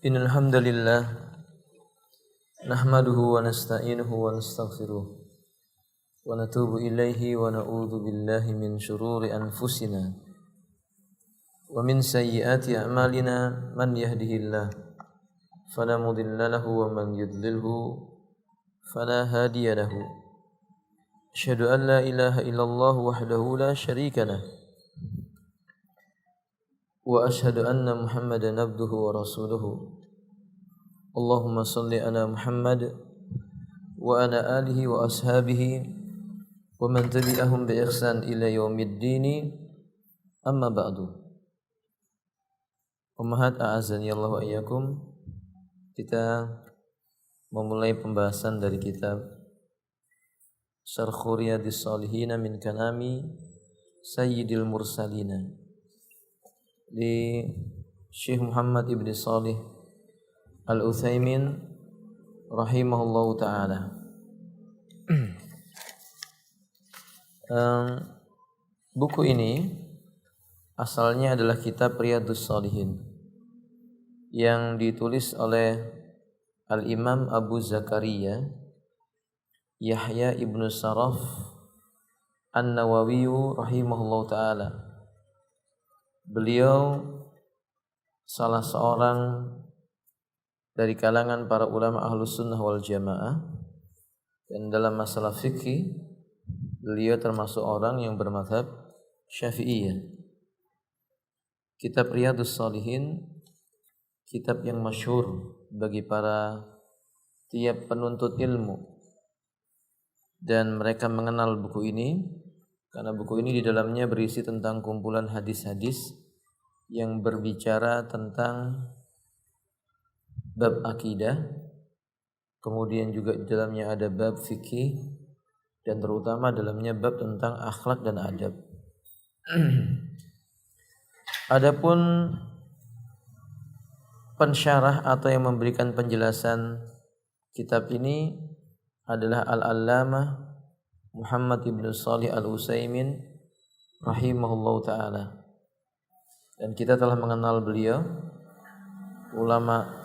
Innal hamdalillah nahmaduhu wa nasta'inuhu wa nastaghfiruh wa natubu ilaihi wa na'udzu billahi min shururi anfusina wa min sayyiati a'malina man yahdihillah fala mudilla lahu wa man yudlilhu fala hadiya lahu. Asyhadu an la ilaha illallah wahdahu la syarika lah wa asyhadu anna Muhammadan abduhu wa rasuluhu. Allahumma salli ala Muhammad wa ala alihi wa ashabihi wa man tabi'ahum bi ihsan ila yaumiddin. Amma ba'du. Ummahat a'azani Allah wa iyyakum. Kita memulai pembahasan dari kitab Syarh Riyadhis Shalihin min kalami Sayyidil Mursalina di Syekh Muhammad ibn Shalih Al-Utsaimin rahimahullahu ta'ala. Buku ini asalnya adalah kitab Riyadhus Shalihin yang ditulis oleh Al-Imam Abu Zakaria Yahya ibn Sharaf An-Nawawi rahimahullahu ta'ala. Beliau salah seorang dari kalangan para ulama Ahlus Sunnah wal Jamaah, dan dalam masalah fikih beliau termasuk orang yang bermadzhab Syafi'iyah. Kitab Riyadhus Shalihin kitab yang masyhur bagi para tiap penuntut ilmu, dan mereka mengenal buku ini karena buku ini di dalamnya berisi tentang kumpulan hadis-hadis yang berbicara tentang bab akidah, kemudian juga di dalamnya ada bab fikih, dan terutama dalamnya bab tentang akhlak dan adab. Adapun pensyarah atau yang memberikan penjelasan kitab ini adalah Al-Allamah Muhammad ibn Shalih Al-Utsaimin rahimahullahu ta'ala. Dan kita telah mengenal beliau, ulama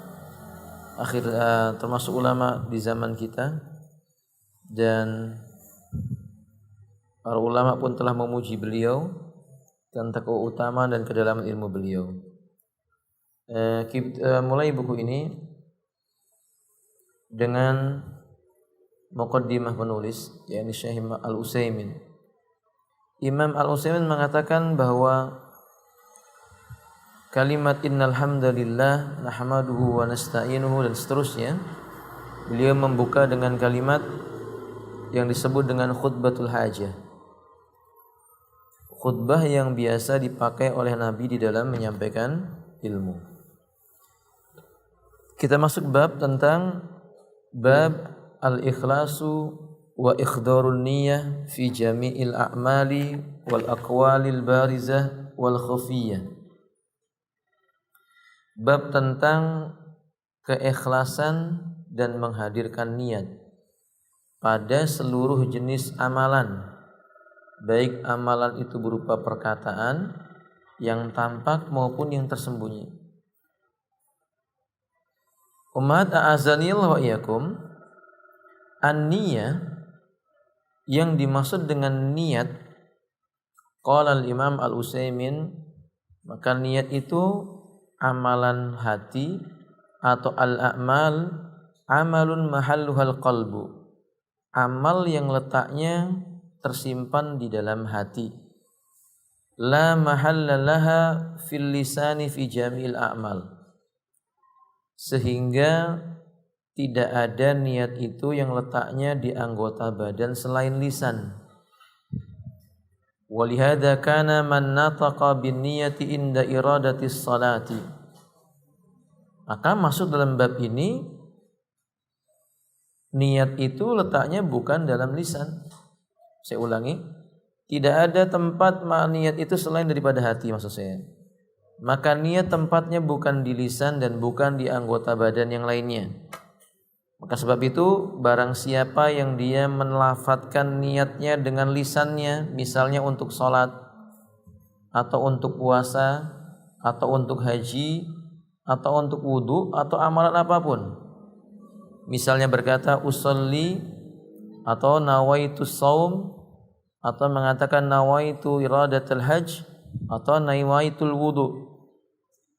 termasuk ulama di zaman kita, dan para ulama pun telah memuji beliau tentang keutamaan dan kedalaman ilmu beliau. Mulai buku ini dengan muqaddimah penulis, yakni Syekh Al-Utsaimin. Imam Al-Utsaimin mengatakan bahwa kalimat innal hamdalillah nahmaduhu wa nasta'inuhu dan seterusnya, beliau membuka dengan kalimat yang disebut dengan khutbatul hajah. Khutbah yang biasa dipakai oleh Nabi di dalam menyampaikan ilmu. Kita masuk bab tentang bab al-ikhlasu wa ikhdarun niyyah fi jami'il a'mali wal aqwalil barizah wal khafiyah. Bab tentang keikhlasan dan menghadirkan niat pada seluruh jenis amalan, baik amalan itu berupa perkataan yang tampak maupun yang tersembunyi. Ummat a'azanillahu wa iyyakum, an-niyah yang dimaksud dengan niat, qala al-Imam Al-Utsaimin, maka niat itu amalan hati atau al-a'mal amalun mahalluhal qalbu, amal yang letaknya tersimpan di dalam hati. La mahalla laha fil lisani fi jami'il a'mal, sehingga tidak ada niat itu yang letaknya di anggota badan selain lisan. Walihada kana man nataqa bin niyati inda iradatis salati. Maka masuk dalam bab ini, niat itu letaknya bukan dalam lisan. Saya ulangi, tidak ada tempat niat itu selain daripada hati, maksud saya. Maka niat tempatnya bukan di lisan dan bukan di anggota badan yang lainnya. Maka sebab itu barang siapa yang dia melafadzkan niatnya dengan lisannya, misalnya untuk sholat atau untuk puasa atau untuk haji, atau untuk wudu atau amalan apapun. Misalnya berkata usolli atau nawaitu saum atau mengatakan nawaitu iradatul hajj atau nawaitul wudu.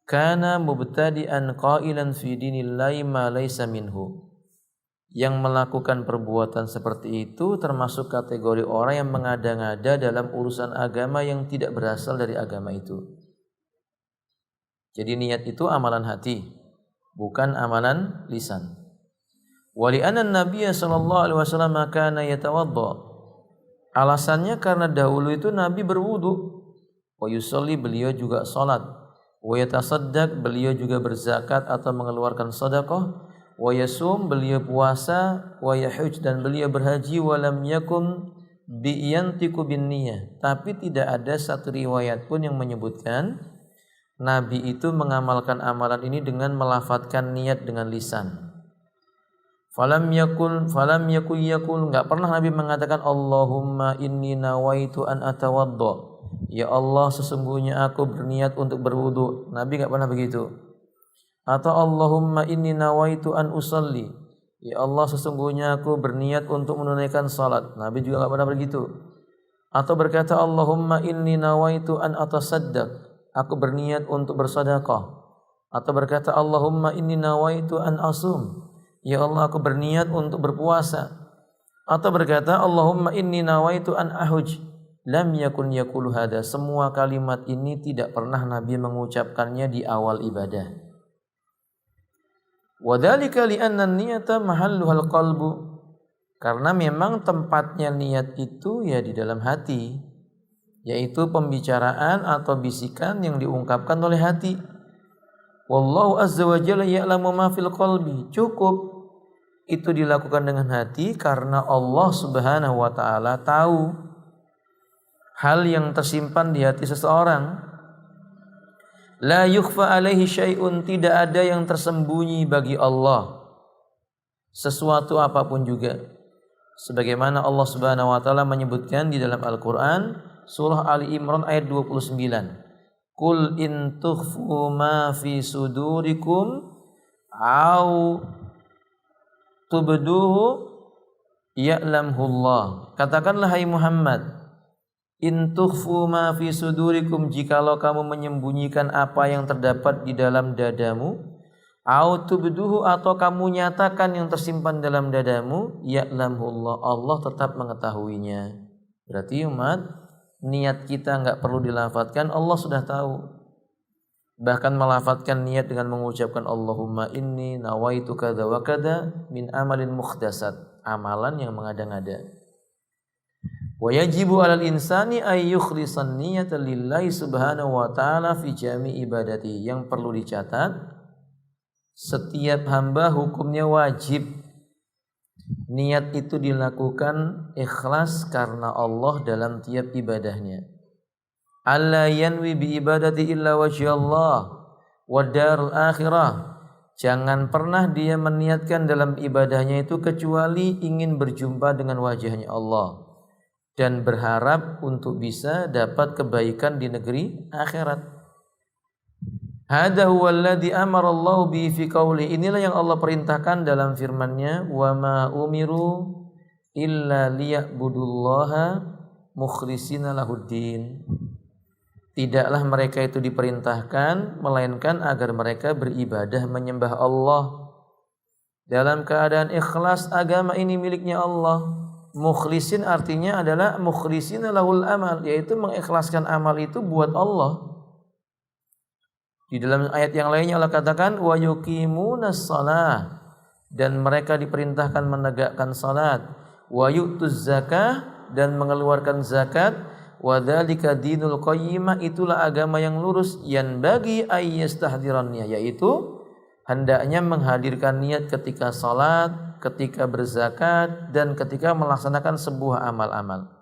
Kana mubtadi'an qailan fi dinillahi ma laysa minhu. Yang melakukan perbuatan seperti itu termasuk kategori orang yang mengada-ngada dalam urusan agama yang tidak berasal dari agama itu. Jadi niat itu amalan hati, bukan amalan lisan. Wa li anna an-nabiy sallallahu alaihi wasallam kana yatawadda. Alasannya karena dahulu itu Nabi berwudu. Wa yusalli, beliau juga salat. Wa yatasaddaq, beliau juga berzakat atau mengeluarkan sedekah. Wa yasum, beliau puasa. Wa yahuj, dan beliau berhaji. Wa lam yakun biyantiku bin niyah, tapi tidak ada satu riwayat pun yang menyebutkan Nabi itu mengamalkan amalan ini dengan melafadzkan niat dengan lisan. Falam yakul enggak pernah Nabi mengatakan Allahumma inni nawaitu an atawadda. Ya Allah, sesungguhnya aku berniat untuk berwudu. Nabi enggak pernah begitu. Atau Allahumma inni nawaitu an usalli. Ya Allah, sesungguhnya aku berniat untuk menunaikan salat. Nabi juga enggak pernah begitu. Atau berkata Allahumma inni nawaitu an atasaddaq. Aku berniat untuk bersedekah. Atau berkata Allahumma inni nawaitu an asum. Ya Allah, aku berniat untuk berpuasa. Atau berkata Allahumma inni nawaitu an ahuj. Lam yakun yaqulu hada. Semua kalimat ini tidak pernah Nabi mengucapkannya di awal ibadah. Wa dzalika li anna an-niyata mahalluhal qalbu. Karena memang tempatnya niat itu ya di dalam hati, yaitu pembicaraan atau bisikan yang diungkapkan oleh hati. Wallahu azza wa jalla ya'lamu ma fil qalbi. Cukup itu dilakukan dengan hati karena Allah Subhanahu wa taala tahu hal yang tersimpan di hati seseorang. La yukhfa alaihi syai'un, tidak ada yang tersembunyi bagi Allah sesuatu apapun juga. Sebagaimana Allah Subhanahu wa taala menyebutkan di dalam Al-Qur'an surah Ali Imran ayat 29. Qul in tukhfu ma fi sudurikum au tubduhu ya'lamhullah. Katakanlah hai Muhammad, in tukhfu ma fi sudurikum, jikalau kamu menyembunyikan apa yang terdapat di dalam dadamu, au tubduhu, atau kamu nyatakan yang tersimpan dalam dadamu, ya'lamhullah, Allah tetap mengetahuinya. Berarti umat, niat kita enggak perlu dilafadzkan, Allah sudah tahu. Bahkan melafadzkan niat dengan mengucapkan Allahumma inni nawaitu kadza wa kadza min amalin mukhtasat, amalan yang mengada-ngada. Wa yajibu 'alal insani ay yukhlisan niyata lillahi subhanahu wa ta'ala fi jami' ibadati. Yang perlu dicatat, setiap hamba hukumnya wajib niat itu dilakukan ikhlas karena Allah dalam tiap ibadahnya. Alla yanwi bi ibadati illa wajhallah wa darul akhirah. Jangan pernah dia meniatkan dalam ibadahnya itu kecuali ingin berjumpa dengan wajahnya Allah dan berharap untuk bisa dapat kebaikan di negeri akhirat. Hada huwa alladhi amara Allah bi fi qouli. Inilah yang Allah perintahkan dalam firman-Nya, wa ma umiru illa liya'budullaha mukhlishina lahuddin. Tidaklah mereka itu diperintahkan melainkan agar mereka beribadah menyembah Allah dalam keadaan ikhlas. Agama ini miliknya Allah. Mukhlisin artinya adalah mukhlishina lahul amal, yaitu mengikhlaskan amal itu buat Allah. Di dalam ayat yang lainnya Allah katakan wa yuqimunas shalah, dan mereka diperintahkan menegakkan salat, wa yu'tuz zakah, dan mengeluarkan zakat, wa dzalika dinul qayyimah, itulah agama yang lurus, yang bagi ayyastahdirannya, yaitu hendaknya menghadirkan niat ketika salat, ketika berzakat, dan ketika melaksanakan sebuah amal-amal.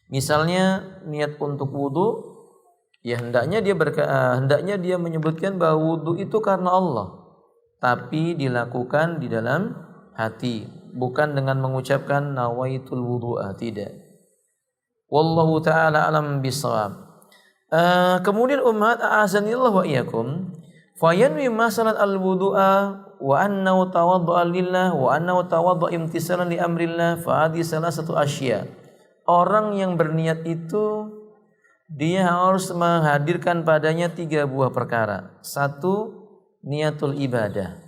Misalnya niat untuk wudu, ya hendaknya dia menyebutkan bahwa wudu itu karena Allah, tapi dilakukan di dalam hati, bukan dengan mengucapkan nawaitul wudu'a, tidak. Wallahu ta'ala alam bisawab. Kemudian umat a'azanillah wa iyyakum, Fayanwi masalat al-wudu'a wa annahu tawaddu'a lillah wa annahu tawaddu'a imtisalan li amrillah fa hadhihi salasatu asya. Orang yang berniat itu dia harus menghadirkan padanya 3 buah perkara. 1, niatul ibadah.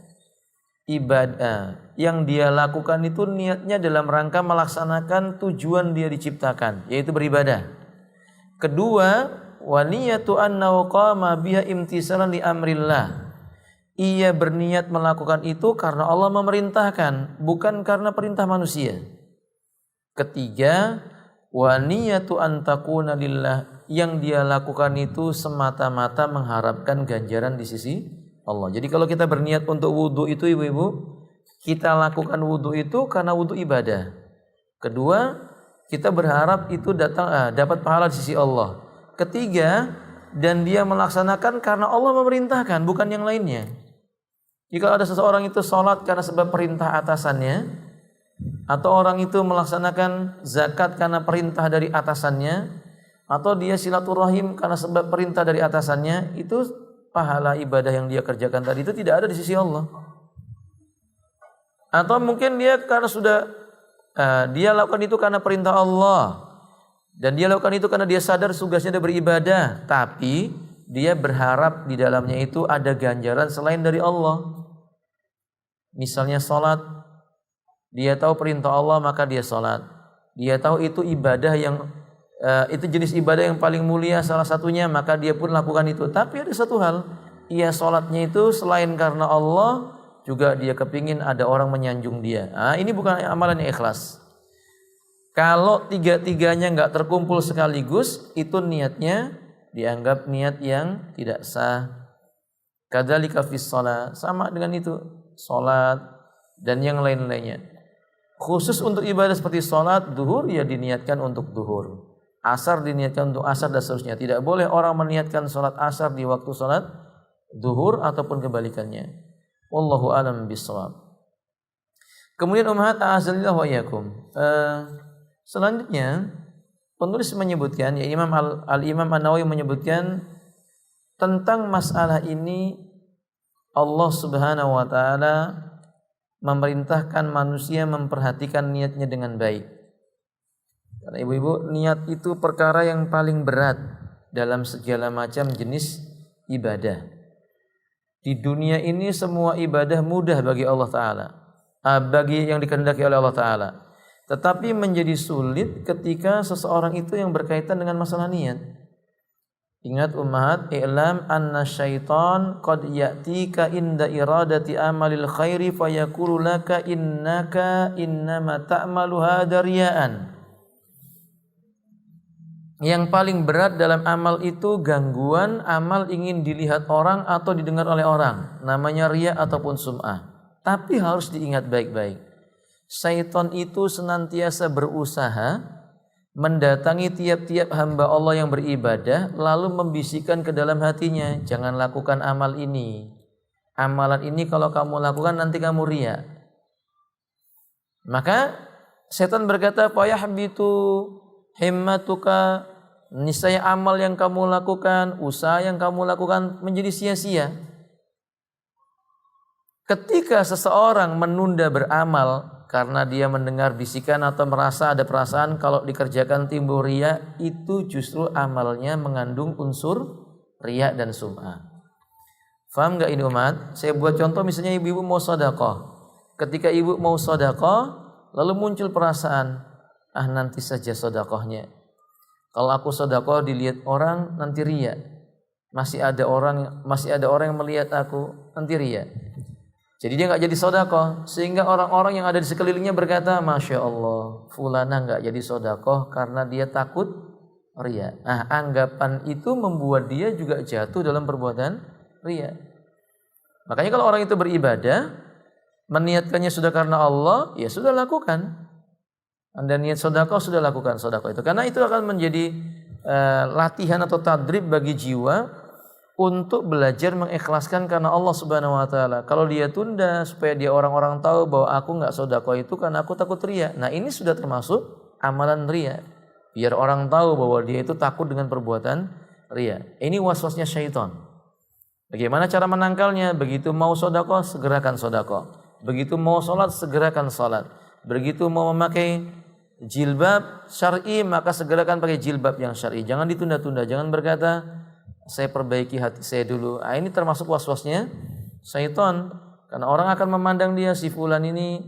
Ibadah yang dia lakukan itu niatnya dalam rangka melaksanakan tujuan dia diciptakan, yaitu beribadah. Kedua, wa niyatu annahu qama biha imtisalan li amrillah. Ia berniat melakukan itu karena Allah memerintahkan, bukan karena perintah manusia. Ketiga, wa niyatu an takuna lillah. Yang dia lakukan itu semata-mata mengharapkan ganjaran di sisi Allah. Jadi kalau kita berniat untuk wudu itu ibu-ibu, kita lakukan wudu itu karena wudu ibadah. Kedua, kita berharap itu dapat pahala di sisi Allah. Ketiga, dan dia melaksanakan karena Allah memerintahkan, bukan yang lainnya. Jika ada seseorang itu sholat karena sebab perintah atasannya, atau orang itu melaksanakan zakat karena perintah dari atasannya, atau dia silaturahim karena sebab perintah dari atasannya, itu pahala ibadah yang dia kerjakan tadi itu tidak ada di sisi Allah. Atau mungkin dia karena dia lakukan itu karena perintah Allah, dan dia lakukan itu karena dia sadar tugasnya dia beribadah, tapi dia berharap di dalamnya itu ada ganjaran selain dari Allah. Misalnya sholat, dia tahu perintah Allah maka dia sholat. Dia tahu itu ibadah yang itu jenis ibadah yang paling mulia salah satunya, maka dia pun lakukan itu. Tapi ada satu hal, ia sholatnya itu selain karena Allah, juga dia kepingin ada orang menyanjung dia. Ini bukan amalan yang ikhlas. Kalau tiga-tiganya nggak terkumpul sekaligus, itu niatnya dianggap niat yang tidak sah. Kadzalika fis shalah, sama dengan itu, salat dan yang lain-lainnya. Khusus untuk ibadah seperti salat zuhur ya diniatkan untuk zuhur. Asar diniatkan untuk asar dan seterusnya. Tidak boleh orang meniatkan salat asar di waktu salat zuhur ataupun kebalikannya. Wallahu a'lam bishawab. Kemudian ummahat a'azzalillah wa iyyakum. Selanjutnya penulis menyebutkan, ya Imam An-Nawawi menyebutkan tentang masalah ini, Allah Subhanahu wa taala memerintahkan manusia memperhatikan niatnya dengan baik. Karena ibu-ibu, niat itu perkara yang paling berat dalam segala macam jenis ibadah. Di dunia ini semua ibadah mudah bagi Allah Ta'ala, bagi yang dikehendaki oleh Allah Ta'ala. Tetapi menjadi sulit ketika seseorang itu yang berkaitan dengan masalah niat. Ingat ummahat, i'lam anna syaitan qad ya'tika inda iradati amalil khairi fayaqulu laka innaka innama ta'malu hadha riya'an. Yang paling berat dalam amal itu gangguan amal ingin dilihat orang atau didengar oleh orang, namanya riya ataupun sum'ah. Tapi harus diingat baik-baik, syaitan itu senantiasa berusaha mendatangi tiap-tiap hamba Allah yang beribadah, lalu membisikkan ke dalam hatinya, jangan lakukan amal ini. Amalan ini kalau kamu lakukan nanti kamu riya. Maka setan berkata, fayahbitu himmatuka, niscaya amal yang kamu lakukan, usaha yang kamu lakukan menjadi sia-sia. Ketika seseorang menunda beramal karena dia mendengar bisikan atau merasa ada perasaan kalau dikerjakan timbul riya, itu justru amalnya mengandung unsur riya dan sum'ah. Faham gak ini umat? Saya buat contoh, misalnya ibu-ibu mau sedekah. Ketika ibu mau sedekah, lalu muncul perasaan, nanti saja sedekahnya. Kalau aku sedekah dilihat orang nanti riya. Masih ada orang yang melihat aku, nanti riya. Jadi dia nggak jadi sedekah, sehingga orang-orang yang ada di sekelilingnya berkata, Masya Allah, fulana nggak jadi sedekah karena dia takut riya. Anggapan itu membuat dia juga jatuh dalam perbuatan riya. Makanya kalau orang itu beribadah, meniatkannya sudah karena Allah, ya sudah lakukan. Anda niat sedekah, sudah lakukan sedekah itu, karena itu akan menjadi latihan atau tadrib bagi jiwa untuk belajar mengikhlaskan karena Allah Subhanahu wa taala. Kalau dia tunda supaya dia orang-orang tahu bahwa aku enggak sedekah itu karena aku takut riya. Nah, ini sudah termasuk amalan riya. Biar orang tahu bahwa dia itu takut dengan perbuatan riya. Ini waswasnya syaitan. Bagaimana cara menangkalnya? Begitu mau sedekah, segerakan sedekah. Begitu mau salat, segerakan salat. Begitu mau memakai jilbab syar'i, maka segerakan pakai jilbab yang syar'i. Jangan ditunda-tunda, jangan berkata saya perbaiki hati saya dulu. Ini termasuk waswasnya syaitan. Karena orang akan memandang dia, si fulan ini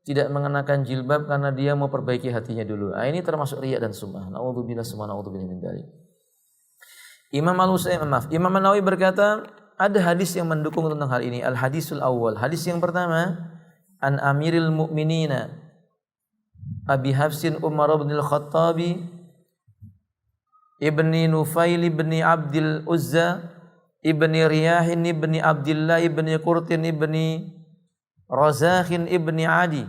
tidak mengenakan jilbab karena dia mau perbaiki hatinya dulu. Ini termasuk riya dan sum'ah. Na'udzubillah min dzalik. Imam An-Nawawi berkata, ada hadis yang mendukung tentang hal ini. Al-hadisul awal. Hadis yang pertama, an Amiril Mu'minina Abi Hafsin Umar bin Al-Khattabi Ibni Nufail ibni Abdil Uzza Ibni Riyahin ibni Abdillah ibni Qurtin ibni Razakhin ibni Adi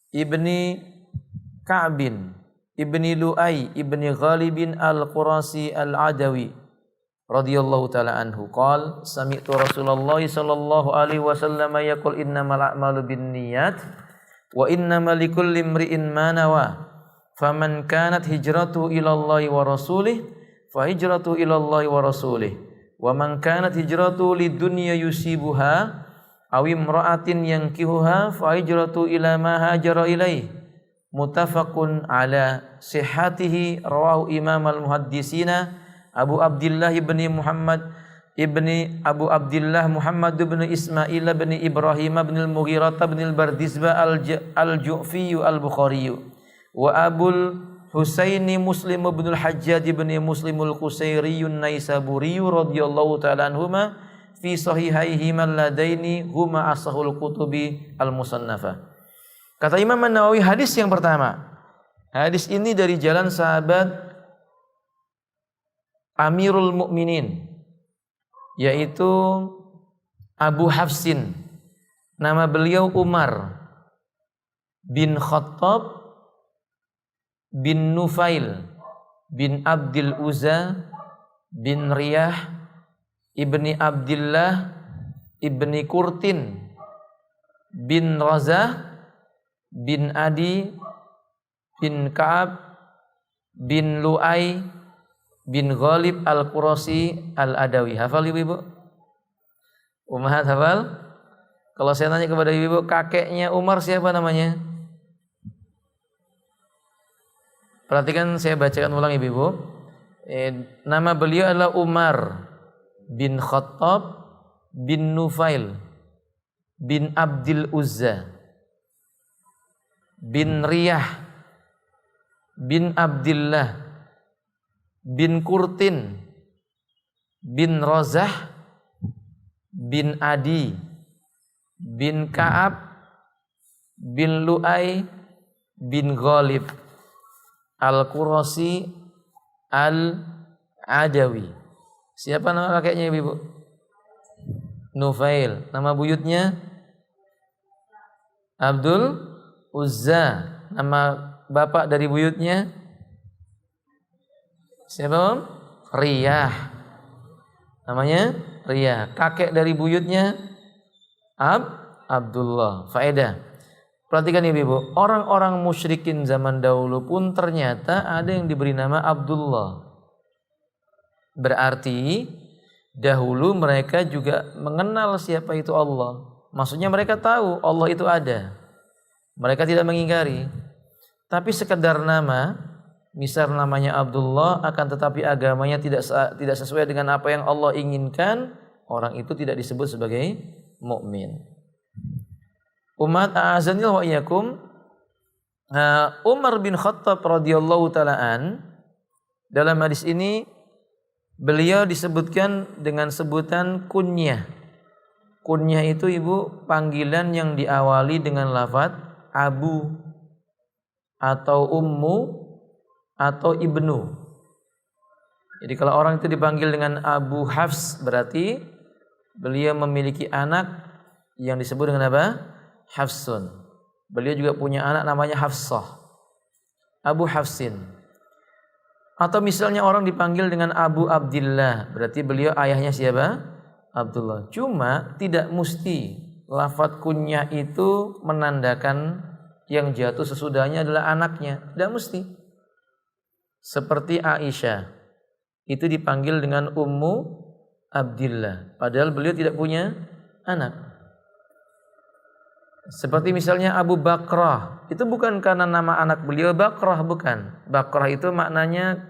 ibni Ka'bin ibni Lu'ay ibni Ghalibin Al-Qurasi Al-Adawi radhiyallahu ta'ala anhu qala sami'tu Rasulullah sallallahu alaihi wasallam yaqul innamal a'malu binniyat wa innamal likulli imri'in ma nawa faman kanat hijratuhu ila Allah wa rasulih fa hijratuhu ila Allah wa rasulih wa man kanat hijratuhu lidunya yusibuha aw imra'atin yankihuha fa hijratuhu ila ma hajara ilaih muttafaqun ala sihhatihi rawahu imam al-muhaddisina Abu Abdullah ibni Muhammad ibni Abu Abdullah Muhammad ibni Ismail ibni Ibrahim ibni al-Mughirah ibni al-Bardizbah al-Ju'fi al-Bukhari wa Abul Husaini Muslim ibn al-Hajjaj ibni Muslim al-Qusairi an-Naisaburi radhiyallahu ta'ala anhuma fi sahihaihima alladaini huma asahul kutubi al-musannafah. Kata Imam An-Nawawi, hadis yang pertama, hadis ini dari jalan sahabat Amirul Mukminin, yaitu Abu Hafsin, nama beliau Umar bin Khattab bin Nufail bin Abdil Uzza bin Riyah ibni Abdillah ibni Qurtin bin Razah bin Adi bin Ka'ab bin Lu'ay bin Ghalib Al-Qurasi Al-Adawi. Hafal ibu-ibu? Ummahat hafal? Kalau saya tanya kepada ibu-ibu, kakeknya Umar siapa namanya? Perhatikan, saya bacakan ulang ibu-ibu. Nama beliau adalah Umar bin Khattab bin Nufail bin Abdil Uzza bin Riyah bin Abdillah bin Qurtin bin Razah bin Adi bin Ka'ab bin Lu'ay bin Ghalib Al-Qurasi Al-Adawi. Siapa nama kakeknya ibu? Nufail. Nama buyutnya Abdul Uzza. Nama bapak dari buyutnya siapa? Riyah. Namanya Riyah. Kakek dari buyutnya Abdullah. Faedah. Perhatikan ibu-ibu, orang-orang musyrikin zaman dahulu pun ternyata ada yang diberi nama Abdullah. Berarti dahulu mereka juga mengenal siapa itu Allah. Maksudnya mereka tahu Allah itu ada. Mereka tidak mengingkari. Tapi sekedar nama, misal namanya Abdullah, akan tetapi agamanya tidak sesuai dengan apa yang Allah inginkan, orang itu tidak disebut sebagai mukmin. Umat a'azanil wa iyyakum, Umar bin Khattab radhiyallahu ta'ala dalam hadis ini beliau disebutkan dengan sebutan kunyah. Kunyah itu ibu panggilan yang diawali dengan lafaz abu atau ummu atau ibnu. Jadi kalau orang itu dipanggil dengan Abu Hafs, berarti beliau memiliki anak yang disebut dengan apa? Hafsun. Beliau juga punya anak namanya Hafsah. Abu Hafsin. Atau misalnya orang dipanggil dengan Abu Abdillah, berarti beliau ayahnya siapa? Abdullah. Cuma tidak mesti lafaz kunyah itu menandakan yang jatuh sesudahnya adalah anaknya. Tidak mesti. Seperti Aisyah, itu dipanggil dengan Ummu Abdillah. Padahal beliau tidak punya anak. Seperti misalnya Abu Bakrah, itu bukan karena nama anak beliau Bakrah, bukan. Bakrah itu maknanya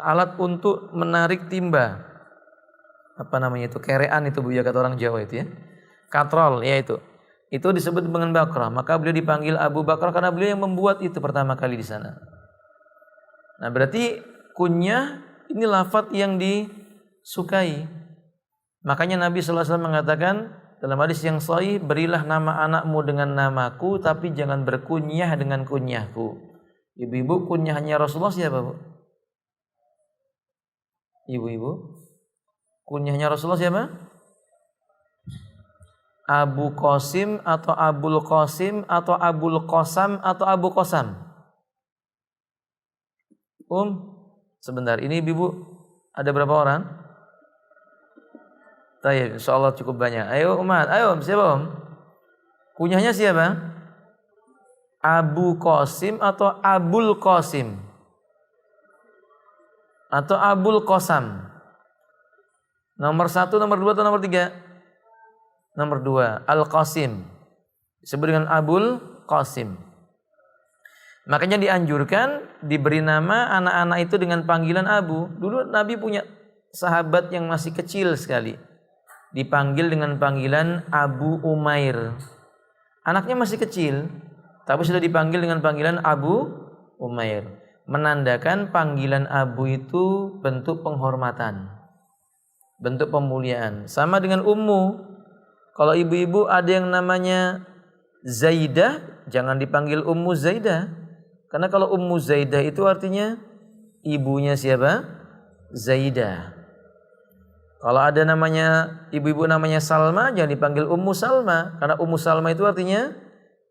alat untuk menarik timba. Kerean itu Bu ya, kata orang Jawa itu ya. Katrol ya itu. Itu disebut dengan Bakrah. Maka beliau dipanggil Abu Bakrah karena beliau yang membuat itu pertama kali di sana. Nah, berarti kunyah ini lafaz yang disukai. Makanya Nabi sallallahu alaihi wasallam mengatakan dalam hadis yang sahih, berilah nama anakmu dengan namaku, tapi jangan berkunyah dengan kunyahku. Ibu-ibu, kunyahnya Rasulullah siapa, Bu? Ibu-ibu, kunyahnya Rasulullah siapa? Abu Qasim atau Abul Qasim atau Abul Qasam atau Abu Qasam? Sebentar, ini ibu ada berapa orang? Baik, insyaallah cukup banyak. Ayo umat, ayo siapa Kunyahnya siapa? Abu Qasim atau Abul Qasim? Atau Abul Qasam? Nomor 1, nomor 2 atau nomor 3? Nomor 2, Al-Qasim. Disebut dengan Abul Qasim. Makanya dianjurkan diberi nama anak-anak itu dengan panggilan Abu. Dulu Nabi punya sahabat yang masih kecil sekali, dipanggil dengan panggilan Abu Umair. Anaknya masih kecil, tapi sudah dipanggil dengan panggilan Abu Umair. Menandakan panggilan Abu itu bentuk penghormatan, bentuk pemuliaan. Sama dengan Ummu. Kalau ibu-ibu ada yang namanya Zaidah, jangan dipanggil Ummu Zaidah. Karena kalau Ummu Zaidah itu artinya ibunya siapa? Zaidah. Kalau ada namanya ibu-ibu namanya Salma, jangan dipanggil Ummu Salma, karena Ummu Salma itu artinya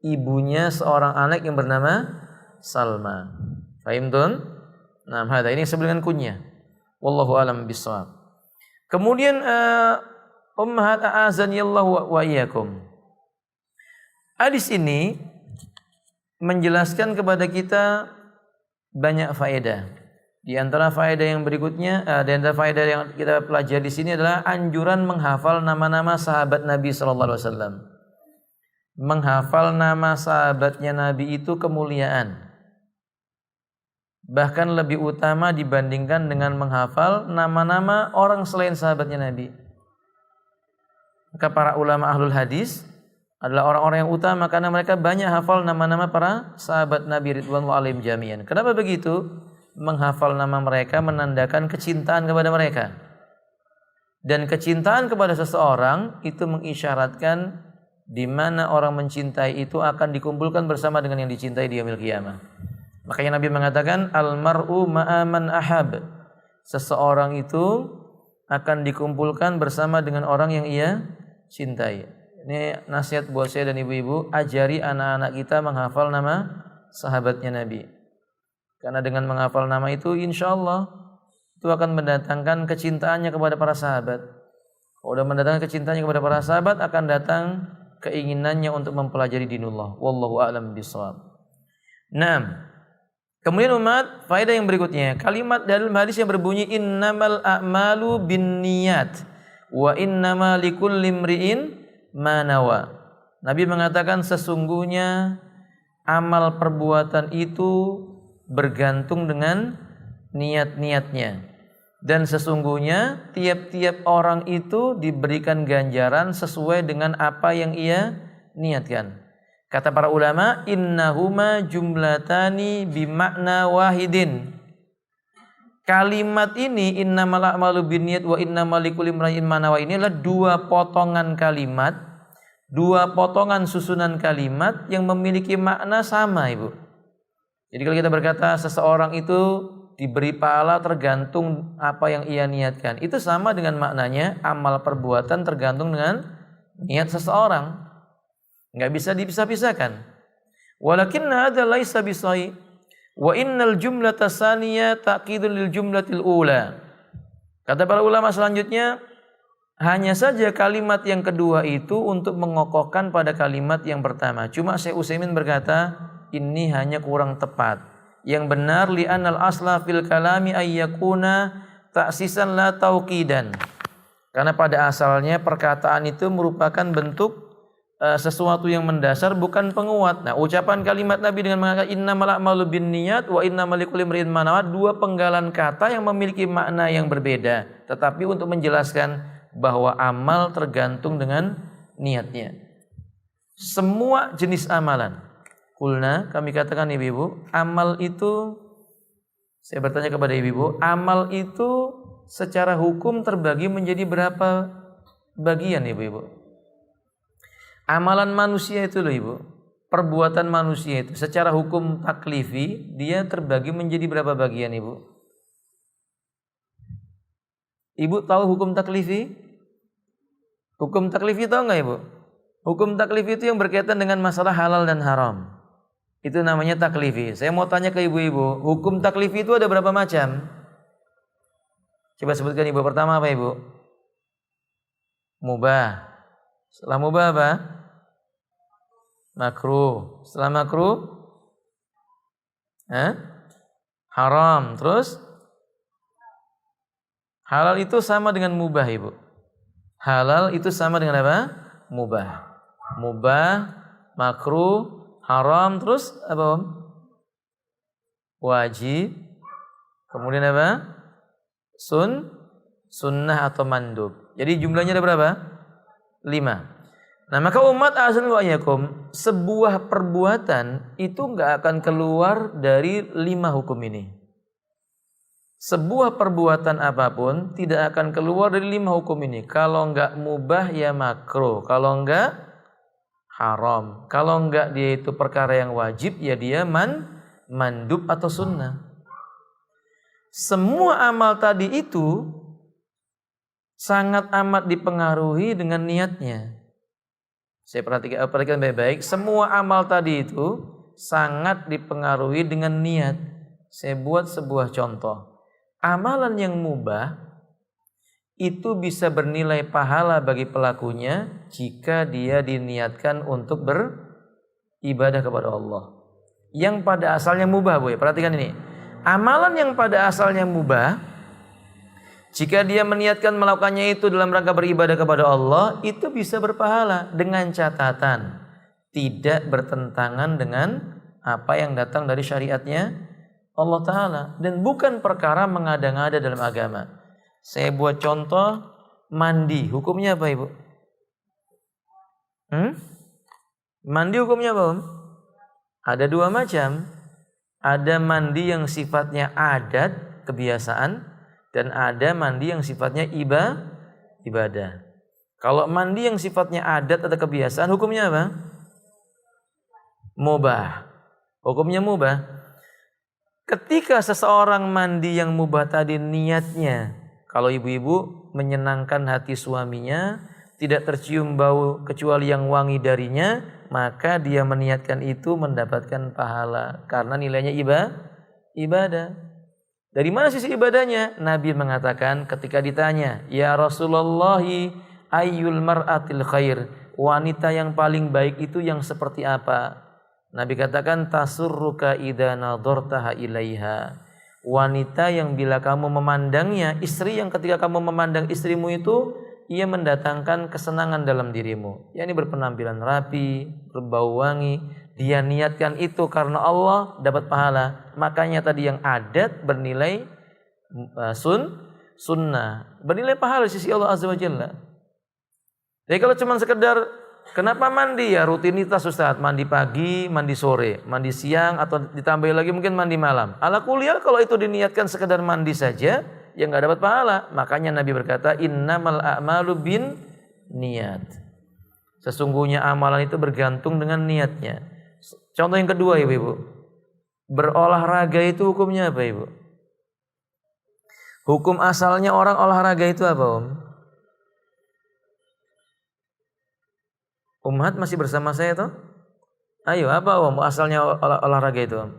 ibunya seorang anak yang bernama Salma. Fahim tun? Nah, ini disebut dengan kunyah. Wallahu a'lam bishawab. Kemudian ummahat a'azanillahu wa iyyakum. Hadis ini menjelaskan kepada kita banyak faedah. Di antara faedah yang berikutnya, di antara faedah yang kita pelajari di sini adalah anjuran menghafal nama-nama sahabat Nabi sallallahu alaihi wasallam. Menghafal nama sahabatnya Nabi itu kemuliaan. Bahkan lebih utama dibandingkan dengan menghafal nama-nama orang selain sahabatnya Nabi. Maka para ulama ahlul hadis adalah orang-orang yang utama karena mereka banyak hafal nama-nama para sahabat Nabi ridwanullah alaihim jami'an. Kenapa begitu? Menghafal nama mereka menandakan kecintaan kepada mereka. Dan kecintaan kepada seseorang itu mengisyaratkan di mana orang mencintai itu akan dikumpulkan bersama dengan yang dicintai di yaumil qiyamah. Makanya Nabi mengatakan al-mar'u ma'a man ahab. Seseorang itu akan dikumpulkan bersama dengan orang yang ia cintai. Ini nasihat buat saya dan ibu-ibu, ajari anak-anak kita menghafal nama sahabatnya Nabi. Karena dengan menghafal nama itu insyaallah itu akan mendatangkan kecintaannya kepada para sahabat. Kalau sudah mendatangkan kecintaannya kepada para sahabat, akan datang keinginannya untuk mempelajari dinullah. Wallahu a'lam bishawab. Nah, kemudian umat, faedah yang berikutnya, kalimat dalam hadis yang berbunyi innamal a'malu binniyat wa innama likulli imri'in manawa. Nabi mengatakan sesungguhnya amal perbuatan itu bergantung dengan niat-niatnya, dan sesungguhnya tiap-tiap orang itu diberikan ganjaran sesuai dengan apa yang ia niatkan. Kata para ulama, innahuma jumlatani bimakna wahidin. Kalimat ini innamal a'malu binniyat wa innamal likulli imrin ma nawa ini adalah dua potongan kalimat, dua potongan susunan kalimat yang memiliki makna sama, Ibu. Jadi kalau kita berkata seseorang itu diberi pahala tergantung apa yang ia niatkan, itu sama dengan maknanya amal perbuatan tergantung dengan niat seseorang. Enggak bisa dipisah-pisahkan. Walakinna hadza laisa bisai. Wa innal jumlata tsaniyah ta'kidun lil jumlatil ula. Kata para ulama selanjutnya, hanya saja kalimat yang kedua itu untuk mengokohkan pada kalimat yang pertama. Cuma Syekh Utsaimin berkata, ini hanya kurang tepat. Yang benar li'anal asla fil kalami ay yakuna ta'sisan la tauqidan. Karena pada asalnya perkataan itu merupakan bentuk sesuatu yang mendasar, bukan penguat. Nah, ucapan kalimat Nabi dengan mengatakan innamal a'malu binniyat wa innamal likulli imri'in ma nawa, dua penggalan kata yang memiliki makna yang berbeda, tetapi untuk menjelaskan bahwa amal tergantung dengan niatnya. Semua jenis amalan. Kulna, kami katakan ibu-ibu, amal itu, saya bertanya kepada ibu-ibu, amal itu secara hukum terbagi menjadi berapa bagian ibu-ibu? Amalan manusia itu loh ibu, perbuatan manusia itu secara hukum taklifi dia terbagi menjadi berapa bagian ibu? Ibu tahu hukum taklifi? Hukum taklifi tahu nggak ibu? Hukum taklifi itu yang berkaitan dengan masalah halal dan haram. Itu namanya taklifi. Saya mau tanya ke ibu-ibu, hukum taklifi itu ada berapa macam? Coba sebutkan ibu. Pertama apa ibu? Mubah. Setelah mubah apa? Makruh. Setelah makruh? Haram. Terus? Halal itu sama dengan mubah ibu. Halal itu sama dengan apa? Mubah. Mubah, makruh, haram, terus apa om? Wajib. Kemudian apa? Sunnah atau mandub. Jadi jumlahnya ada berapa? 5. Nah, maka umat azan wa iyyakum, sebuah perbuatan itu enggak akan keluar dari 5 hukum ini. Sebuah perbuatan apapun tidak akan keluar dari 5 hukum ini. Kalau enggak mubah ya makruh, kalau enggak haram, kalau enggak dia itu perkara yang wajib ya dia mandub atau sunnah. Semua amal tadi itu sangat amat dipengaruhi dengan niatnya. Saya perhatikan baik-baik. Semua amal tadi itu sangat dipengaruhi dengan niat. Saya buat sebuah contoh. Amalan yang mubah itu bisa bernilai pahala bagi pelakunya jika dia diniatkan untuk beribadah kepada Allah. Yang pada asalnya mubah, Bu. Perhatikan ini. Amalan yang pada asalnya mubah, jika dia meniatkan melakukannya itu dalam rangka beribadah kepada Allah, itu bisa berpahala dengan catatan tidak bertentangan dengan apa yang datang dari syariatnya Allah Ta'ala. Dan bukan perkara mengada-ngada dalam agama. Saya buat contoh mandi. Hukumnya apa ibu? Mandi hukumnya apa om? Ada 2 macam. Ada mandi yang sifatnya adat, kebiasaan. Dan ada mandi yang sifatnya ibadah. Kalau mandi yang sifatnya adat atau kebiasaan, hukumnya apa? Mubah. Hukumnya mubah. Ketika seseorang mandi yang mubah tadi niatnya, kalau ibu-ibu menyenangkan hati suaminya, tidak tercium bau kecuali yang wangi darinya, maka dia meniatkan itu mendapatkan pahala. Karena nilainya ibadah. Dari mana sisi ibadahnya? Nabi mengatakan ketika ditanya, ya Rasulullah, ayyul mar'atil khair, wanita yang paling baik itu yang seperti apa? Nabi katakan tasurruka idza nadhartaha ilaiha. Wanita yang bila kamu memandangnya, istri yang ketika kamu memandang istrimu itu, ia mendatangkan kesenangan dalam dirimu. Yani berpenampilan rapi, berbau wangi. Dia niatkan itu karena Allah, dapat pahala. Makanya tadi yang adat bernilai sunnah, bernilai pahala di sisi Allah Azza wa Jalla. Jadi kalau cuma sekedar kenapa mandi ya rutinitas Ustaz, mandi pagi, mandi sore, mandi siang atau ditambah lagi mungkin mandi malam. Ala kuliah kalau itu diniatkan sekedar mandi saja ya enggak dapat pahala. Makanya Nabi berkata innamal a'malu bin niat. Sesungguhnya amalan itu bergantung dengan niatnya. Contoh yang kedua ibu-ibu. Berolahraga itu hukumnya apa ibu? Hukum asalnya orang olahraga itu apa om? Umhat masih bersama saya toh? Ayo apa om asalnya olahraga itu om?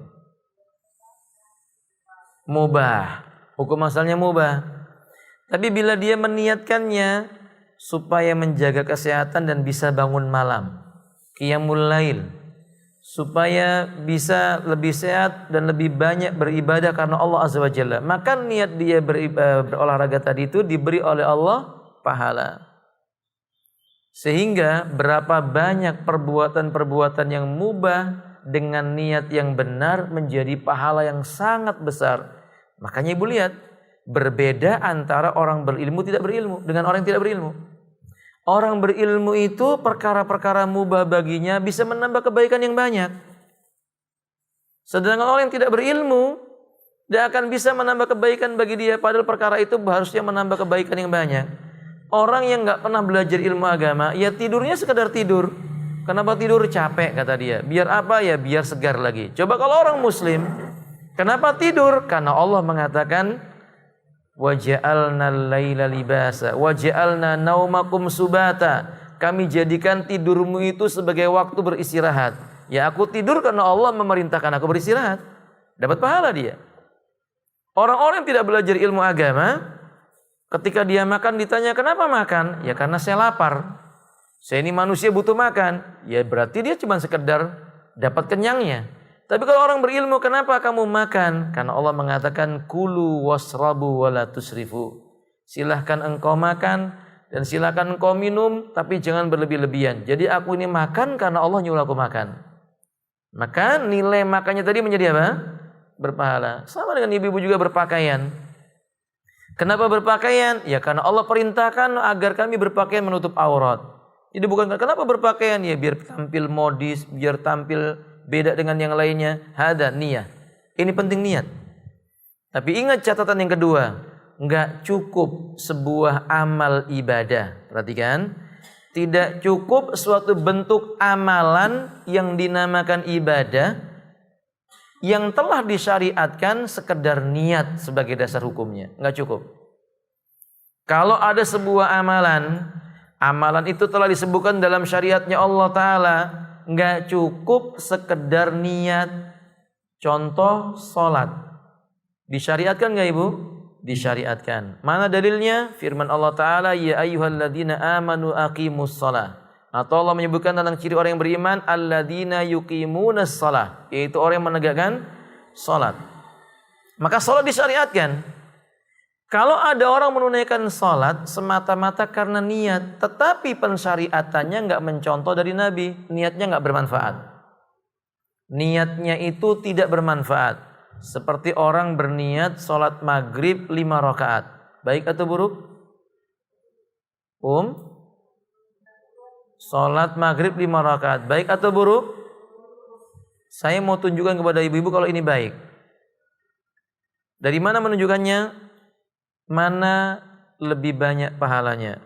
Mubah. Hukum asalnya mubah. Tapi bila dia meniatkannya supaya menjaga kesehatan dan bisa bangun malam, qiyamul lail, supaya bisa lebih sehat dan lebih banyak beribadah karena Allah Azza wa Jalla. Maka niat dia berolahraga tadi itu diberi oleh Allah pahala. Sehingga berapa banyak perbuatan-perbuatan yang mubah dengan niat yang benar menjadi pahala yang sangat besar. Makanya ibu lihat, berbeda antara orang berilmu tidak berilmu dengan orang yang tidak berilmu. Orang berilmu itu perkara-perkara mubah baginya bisa menambah kebaikan yang banyak. Sedangkan orang yang tidak berilmu tidak akan bisa menambah kebaikan bagi dia, padahal perkara itu harusnya menambah kebaikan yang banyak. Orang yang nggak pernah belajar ilmu agama, ya tidurnya sekedar tidur. Kenapa tidur? Capek kata dia. Biar apa ya? Biar segar lagi. Coba kalau orang muslim, kenapa tidur? Karena Allah mengatakan waja'alna al-laila libasa waja'alna naumakum subata. Kami jadikan tidurmu itu sebagai waktu beristirahat. Ya aku tidur karena Allah memerintahkan aku beristirahat. Dapat pahala dia. Orang-orang yang tidak belajar ilmu agama, ketika dia makan ditanya kenapa makan? Ya karena saya lapar. Saya ini manusia butuh makan. Ya berarti dia cuma sekedar dapat kenyangnya. Tapi kalau orang berilmu, kenapa kamu makan? Karena Allah mengatakan kulu wasrabu wala tusrifu. Silahkan engkau makan dan silahkan engkau minum, tapi jangan berlebih-lebihan. Jadi aku ini makan karena Allah nyuruh aku makan. Maka nilai makannya tadi menjadi apa? Berpahala. Sama dengan ibu-ibu juga berpakaian. Kenapa berpakaian? Ya karena Allah perintahkan agar kami berpakaian menutup aurat. Jadi bukan kenapa berpakaian? Ya biar tampil modis, biar tampil beda dengan yang lainnya. Hada niyah. Ini penting niat. Tapi ingat catatan yang kedua, enggak cukup sebuah amal ibadah. Perhatikan, tidak cukup suatu bentuk amalan yang dinamakan ibadah yang telah disyariatkan sekedar niat sebagai dasar hukumnya. Enggak cukup. Kalau ada sebuah amalan itu telah disebutkan dalam syariatnya Allah Ta'ala, enggak cukup sekedar niat. Contoh sholat, disyariatkan enggak ibu? Disyariatkan. Mana dalilnya? Firman Allah Ta'ala, ya ayyuhalladzina amanu aqimus shalah. Atau Allah menyebutkan tentang ciri orang yang beriman, alladzina yuqimunas shalah, yaitu orang yang menegakkan sholat. Maka sholat disyariatkan. Kalau ada orang menunaikan sholat semata-mata karena niat, tetapi pensyariatannya enggak mencontoh dari Nabi, niatnya enggak bermanfaat. Niatnya itu tidak bermanfaat. Seperti orang berniat sholat maghrib 5 rakaat. Baik atau buruk? Sholat maghrib 5 rakaat. Baik atau buruk? Saya mau tunjukkan kepada ibu-ibu kalau ini baik. Dari mana menunjukkannya? Mana lebih banyak pahalanya?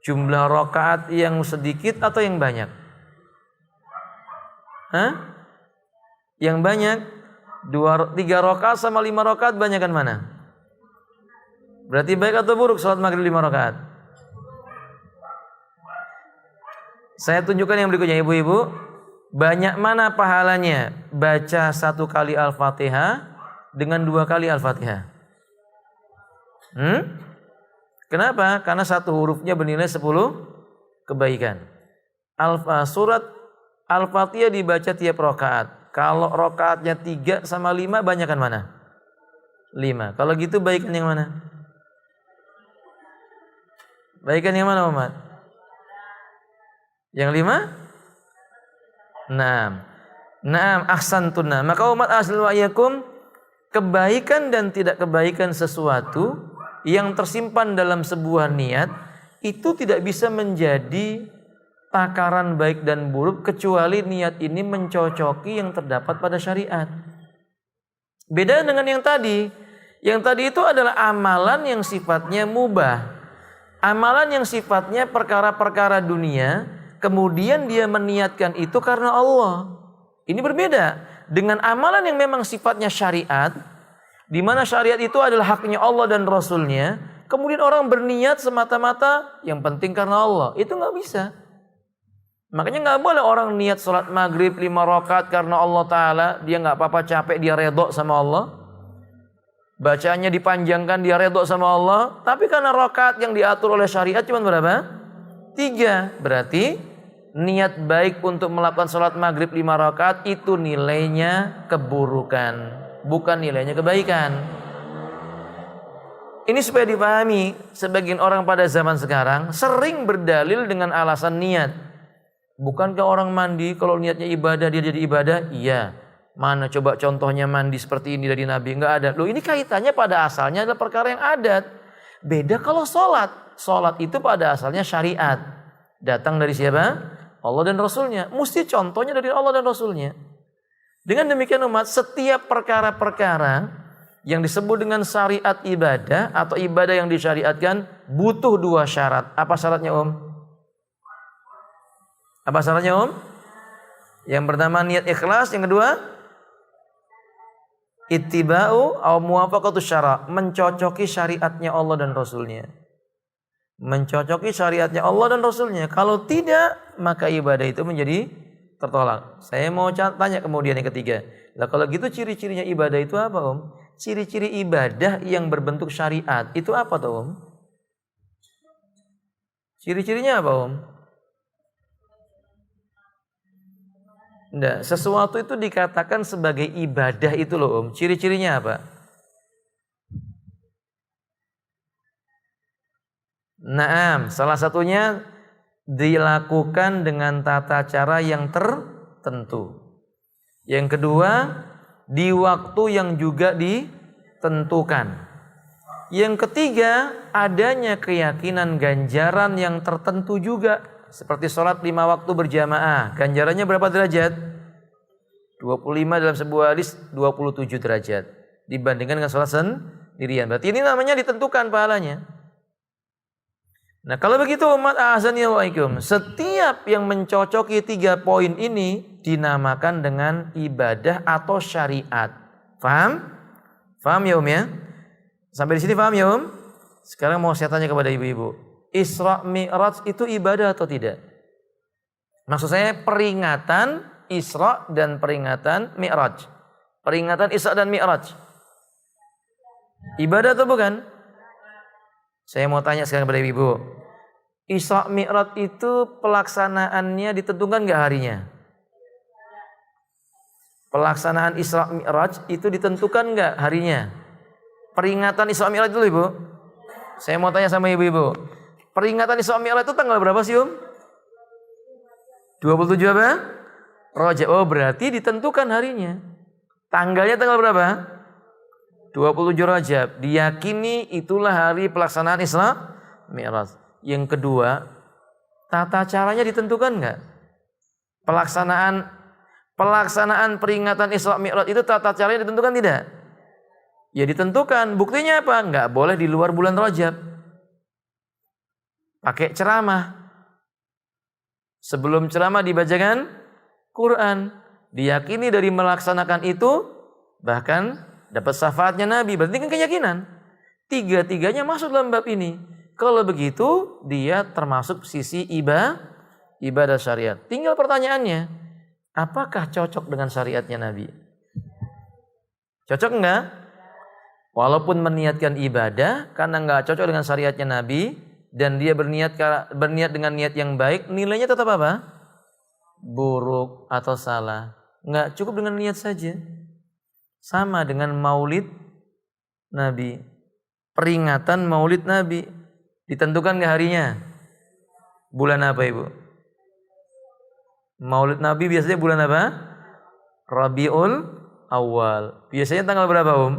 Jumlah rakaat yang sedikit atau yang banyak? Yang banyak. 3 rakaat sama 5 rakaat banyakan mana? Berarti baik atau buruk salat maghrib 5 rakaat? Saya tunjukkan yang berikutnya ibu-ibu. Banyak mana pahalanya baca 1 kali Al-Fatihah dengan 2 kali Al-Fatihah? Kenapa? Karena 1 hurufnya bernilai 10 kebaikan. Surat Al-Fatihah dibaca tiap rakaat. Kalau rakaatnya 3 sama 5 banyakan mana? 5. Kalau gitu baikan yang mana? Baikan yang mana Muhammad? Yang 5? Naam ahsantuna. Maka umat asli wa'yakum, kebaikan dan tidak kebaikan sesuatu yang tersimpan dalam sebuah niat itu tidak bisa menjadi takaran baik dan buruk kecuali niat ini mencocoki yang terdapat pada syariat. Beda dengan yang tadi. Yang tadi itu adalah amalan yang sifatnya mubah. Amalan yang sifatnya perkara-perkara dunia, kemudian dia meniatkan itu karena Allah. Ini berbeda dengan amalan yang memang sifatnya syariat, di mana syariat itu adalah haknya Allah dan Rasulnya. Kemudian orang berniat semata-mata yang penting karena Allah. Itu nggak bisa. Makanya nggak boleh orang niat sholat maghrib 5 rakaat karena Allah Ta'ala. Dia nggak apa-apa capek, dia redok sama Allah. Bacaannya dipanjangkan, dia redok sama Allah. Tapi karena rakaat yang diatur oleh syariat cuma berapa? 3. Berarti niat baik untuk melakukan sholat maghrib 5 rakaat itu nilainya keburukan, bukan nilainya kebaikan. Ini supaya dipahami, sebagian orang pada zaman sekarang sering berdalil dengan alasan niat. Bukankah orang mandi kalau niatnya ibadah dia jadi ibadah? Iya. Mana coba contohnya mandi seperti ini dari Nabi? Enggak ada. Loh, ini kaitannya pada asalnya adalah perkara yang adat. Beda kalau sholat. Sholat itu pada asalnya syariat. Datang dari siapa? Allah dan Rasulnya. Mesti contohnya dari Allah dan Rasulnya. Dengan demikian umat, setiap perkara-perkara yang disebut dengan syariat ibadah atau ibadah yang disyariatkan butuh 2 syarat. Apa syaratnya, Om? Apa syaratnya, Om? Yang pertama niat ikhlas, yang kedua ittiba'u au muwafaqatus syara', mencocoki syariatnya Allah dan Rasulnya. Mencocoki syariatnya Allah dan Rasulnya. Kalau tidak, maka ibadah itu menjadi tertolak. Saya mau tanya kemudian yang ketiga. Lah kalau gitu ciri-cirinya ibadah itu apa, Om? Ciri-ciri ibadah yang berbentuk syariat itu apa tuh, Om? Ciri-cirinya apa, Om? Nah, sesuatu itu dikatakan sebagai ibadah itu loh, Om. Ciri-cirinya apa? Naam, salah satunya dilakukan dengan tata cara yang tertentu. Yang kedua, di waktu yang juga ditentukan. Yang ketiga, adanya keyakinan ganjaran yang tertentu juga. Seperti sholat 5 waktu berjamaah. Ganjarannya berapa derajat? 25 dalam sebuah hadis 27 derajat. Dibandingkan dengan sholat sendirian. Berarti ini namanya ditentukan pahalanya. Nah kalau begitu umat azani wa'alaikum, setiap yang mencocoki 3 poin ini dinamakan dengan ibadah atau syariat. Faham? Faham ya, Om ya? Sampai di sini paham ya, Om? Sekarang mau saya tanya kepada ibu-ibu, Isra Mi'raj itu ibadah atau tidak? Maksud saya peringatan Isra dan peringatan Mi'raj. Peringatan Isra dan Mi'raj. Ibadah atau bukan? Saya mau tanya sekarang kepada ibu. Isra Mi'raj itu pelaksanaannya ditentukan nggak harinya? Pelaksanaan Isra Mi'raj itu ditentukan nggak harinya? Peringatan Isra Mi'raj itu, Ibu. Saya mau tanya sama ibu-ibu. Peringatan Isra Mi'raj itu tanggal berapa sih, Om? 27 apa? Rajab. Oh, berarti ditentukan harinya. Tanggalnya tanggal berapa? 27 Rajab. Diyakini itulah hari pelaksanaan Isra Mi'raj. Yang kedua, tata caranya ditentukan enggak? Pelaksanaan peringatan Isra Mi'raj itu tata caranya ditentukan tidak? Ya ditentukan. Buktinya apa? Enggak boleh di luar bulan Rajab. Pakai ceramah. Sebelum ceramah dibacakan Quran. Diyakini dari melaksanakan itu bahkan dapat syafaatnya Nabi. Berarti kan keyakinan. 3-tiganya masuk dalam bab ini. Kalau begitu dia termasuk sisi ibadah syariat. Tinggal pertanyaannya, apakah cocok dengan syariatnya Nabi? Cocok enggak? Walaupun meniatkan ibadah, karena enggak cocok dengan syariatnya Nabi dan dia berniat dengan niat yang baik, nilainya tetap apa? Buruk atau salah. Enggak cukup dengan niat saja. Sama dengan maulid Nabi. Peringatan maulid Nabi. Ditentukan nggak harinya? Bulan apa, Ibu? Maulid Nabi biasanya bulan apa? Rabiul Awal. Biasanya tanggal berapa, Om?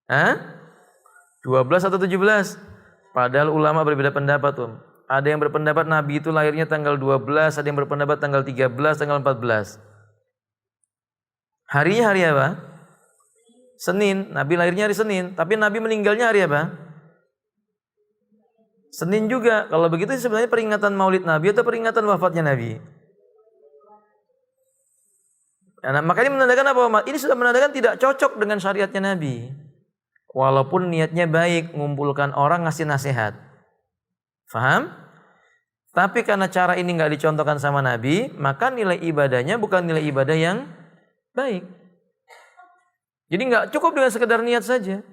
12 atau 17? Padahal ulama berbeda pendapat, Om. Ada yang berpendapat Nabi itu lahirnya tanggal 12, ada yang berpendapat tanggal 13, tanggal 14. Harinya hari apa? Senin. Nabi lahirnya hari Senin. Tapi Nabi meninggalnya hari apa? Senin juga. Kalau begitu sebenarnya peringatan maulid Nabi atau peringatan wafatnya Nabi? Nah, makanya menandakan apa? Ini sudah menandakan tidak cocok dengan syariatnya Nabi. Walaupun niatnya baik, mengumpulkan orang ngasih nasihat. Faham? Tapi karena cara ini nggak dicontohkan sama Nabi, maka nilai ibadahnya bukan nilai ibadah yang baik. Jadi nggak cukup dengan sekedar niat saja.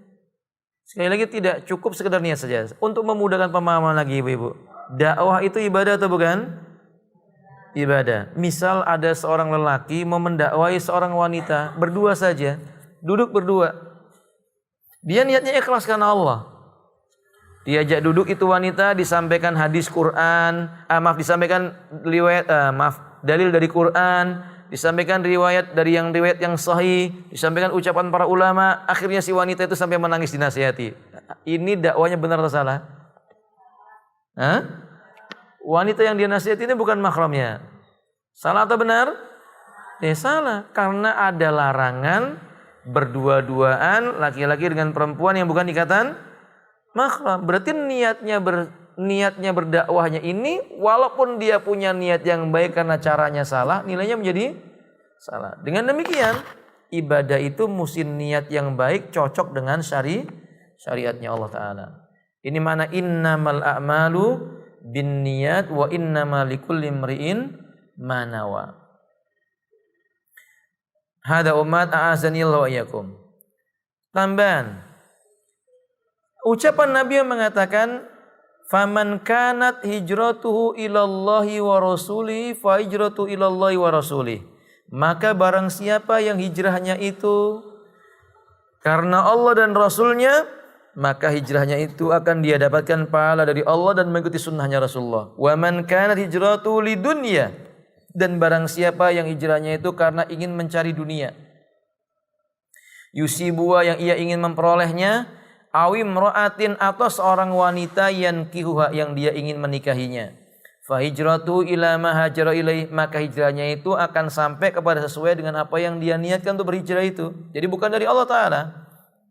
Sekali lagi tidak cukup sekedar niat saja. Untuk memudahkan pemahaman lagi ibu-ibu, dakwah itu ibadah atau bukan? ibadah. Misal ada seorang lelaki mau mendakwai seorang wanita, berdua saja, duduk berdua. Dia niatnya ikhlas karena Allah. Diajak duduk itu wanita, disampaikan hadis Quran, disampaikan dalil dari Quran, disampaikan riwayat yang sahih, disampaikan ucapan para ulama, akhirnya si wanita itu sampai menangis dinasihati. Ini dakwanya benar atau salah? Wanita yang dinasihati ini bukan mahramnya. Salah atau benar? Salah, karena ada larangan berdua-duaan laki-laki dengan perempuan yang bukan ikatan mahram. Berarti niatnya berdakwahnya ini, walaupun dia punya niat yang baik karena caranya salah, nilainya menjadi salah. Dengan demikian, ibadah itu mesti niat yang baik cocok dengan syariatnya Allah Ta'ala. Ini mana innamal a'malu bin niyat wa innamal likulli imri'in ma nawa. Hada umat a'azanillahu wa iyyakum. Tambahan. Ucapan Nabi yang mengatakan, "Faman kanat hijratuhu ilallahi wa rasulihi fa hijratu ilallahi wa rasulihi." Maka barang siapa yang hijrahnya itu karena Allah dan Rasulnya, maka hijrahnya itu akan dia dapatkan pahala dari Allah dan mengikuti sunnahnya Rasulullah. Wa man kanat hijratuhu lidunya, dan barang siapa yang hijrahnya itu karena ingin mencari dunia, yusibuha yang ia ingin memperolehnya, awim ro'atin atau seorang wanita yankihuha yang dia ingin menikahinya, fa hijratu ila ma hajara ilaih, maka hijrahnya itu akan sampai kepada sesuai dengan apa yang dia niatkan untuk berhijrah itu. Jadi bukan dari Allah Ta'ala.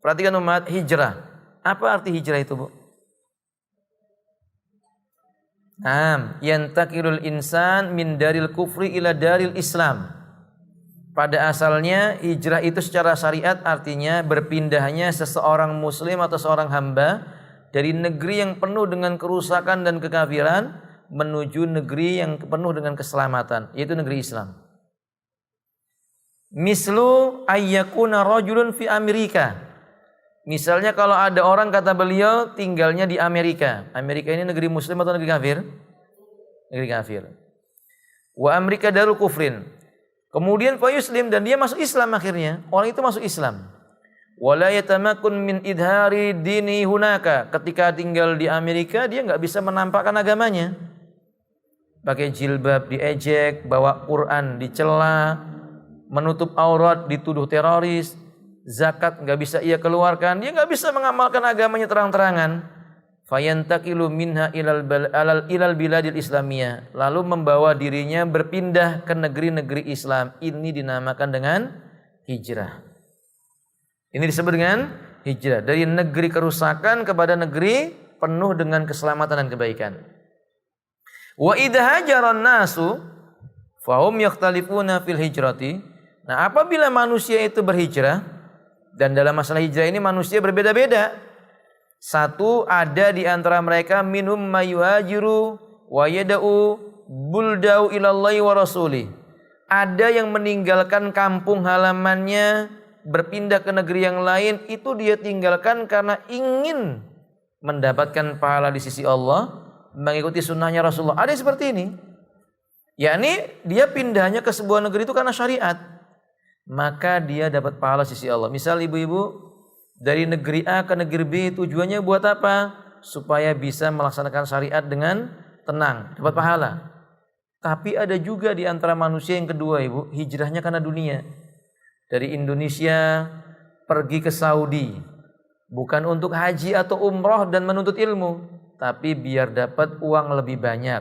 Perhatikan umat, hijrah. Apa arti hijrah itu, Bu? Yantakilul insan min daril kufri ila daril Islam. Pada asalnya hijrah itu secara syariat artinya berpindahnya seseorang muslim atau seorang hamba dari negeri yang penuh dengan kerusakan dan kekafiran menuju negeri yang penuh dengan keselamatan, yaitu negeri Islam. Mislu ayyakuna rajulun fi Amerika. Misalnya kalau ada orang, kata beliau, tinggalnya di Amerika. Amerika ini negeri muslim atau negeri kafir? Negeri kafir. Wa Amerika darul kufrin. Kemudian fa yuslim, dan dia masuk Islam akhirnya. Orang itu masuk Islam. Wala yatamakun min idhari dini hunaka. Ketika tinggal di Amerika dia enggak bisa menampakkan agamanya. Pakai jilbab diejek, bawa Quran dicela, menutup aurat dituduh teroris. Zakat nggak bisa ia keluarkan, dia nggak bisa mengamalkan agamanya terang-terangan. Fayantakilu minha ilal biladil islamiyah, lalu membawa dirinya berpindah ke negeri-negeri Islam. Ini dinamakan dengan hijrah. Ini disebut dengan hijrah, dari negeri kerusakan kepada negeri penuh dengan keselamatan dan kebaikan. Wa idza hajaran nasu fahum yakhtalifuna fil hijrati. Nah, apabila manusia itu berhijrah, dan dalam masalah hijrah ini manusia berbeda-beda. Satu, ada di antara mereka minhum mayuhajiru wa yada'u buldau ilallahi wa rasulih. Ada yang meninggalkan kampung halamannya, berpindah ke negeri yang lain, itu dia tinggalkan karena ingin mendapatkan pahala di sisi Allah, mengikuti sunnahnya Rasulullah. Ada seperti ini. Yakni dia pindahnya ke sebuah negeri itu karena syariat, maka dia dapat pahala sisi Allah. Misal ibu-ibu dari negeri A ke negeri B, tujuannya buat apa? Supaya bisa melaksanakan syariat dengan tenang, dapat pahala. Tapi ada juga di antara manusia yang kedua, ibu, hijrahnya karena dunia. Dari Indonesia pergi ke Saudi, bukan untuk haji atau umroh dan menuntut ilmu, tapi biar dapat uang lebih banyak,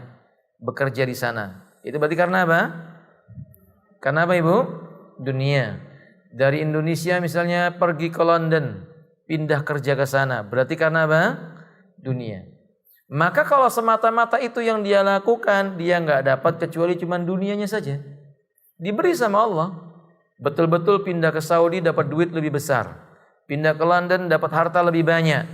bekerja di sana. Itu berarti karena apa? Karena apa, ibu? Dunia. Dari Indonesia misalnya pergi ke London, pindah kerja ke sana, berarti karena apa? Dunia. Maka kalau semata-mata itu yang dia lakukan, dia nggak dapat kecuali cuma dunianya saja. Diberi sama Allah. Betul-betul pindah ke Saudi dapat duit lebih besar, pindah ke London dapat harta lebih banyak,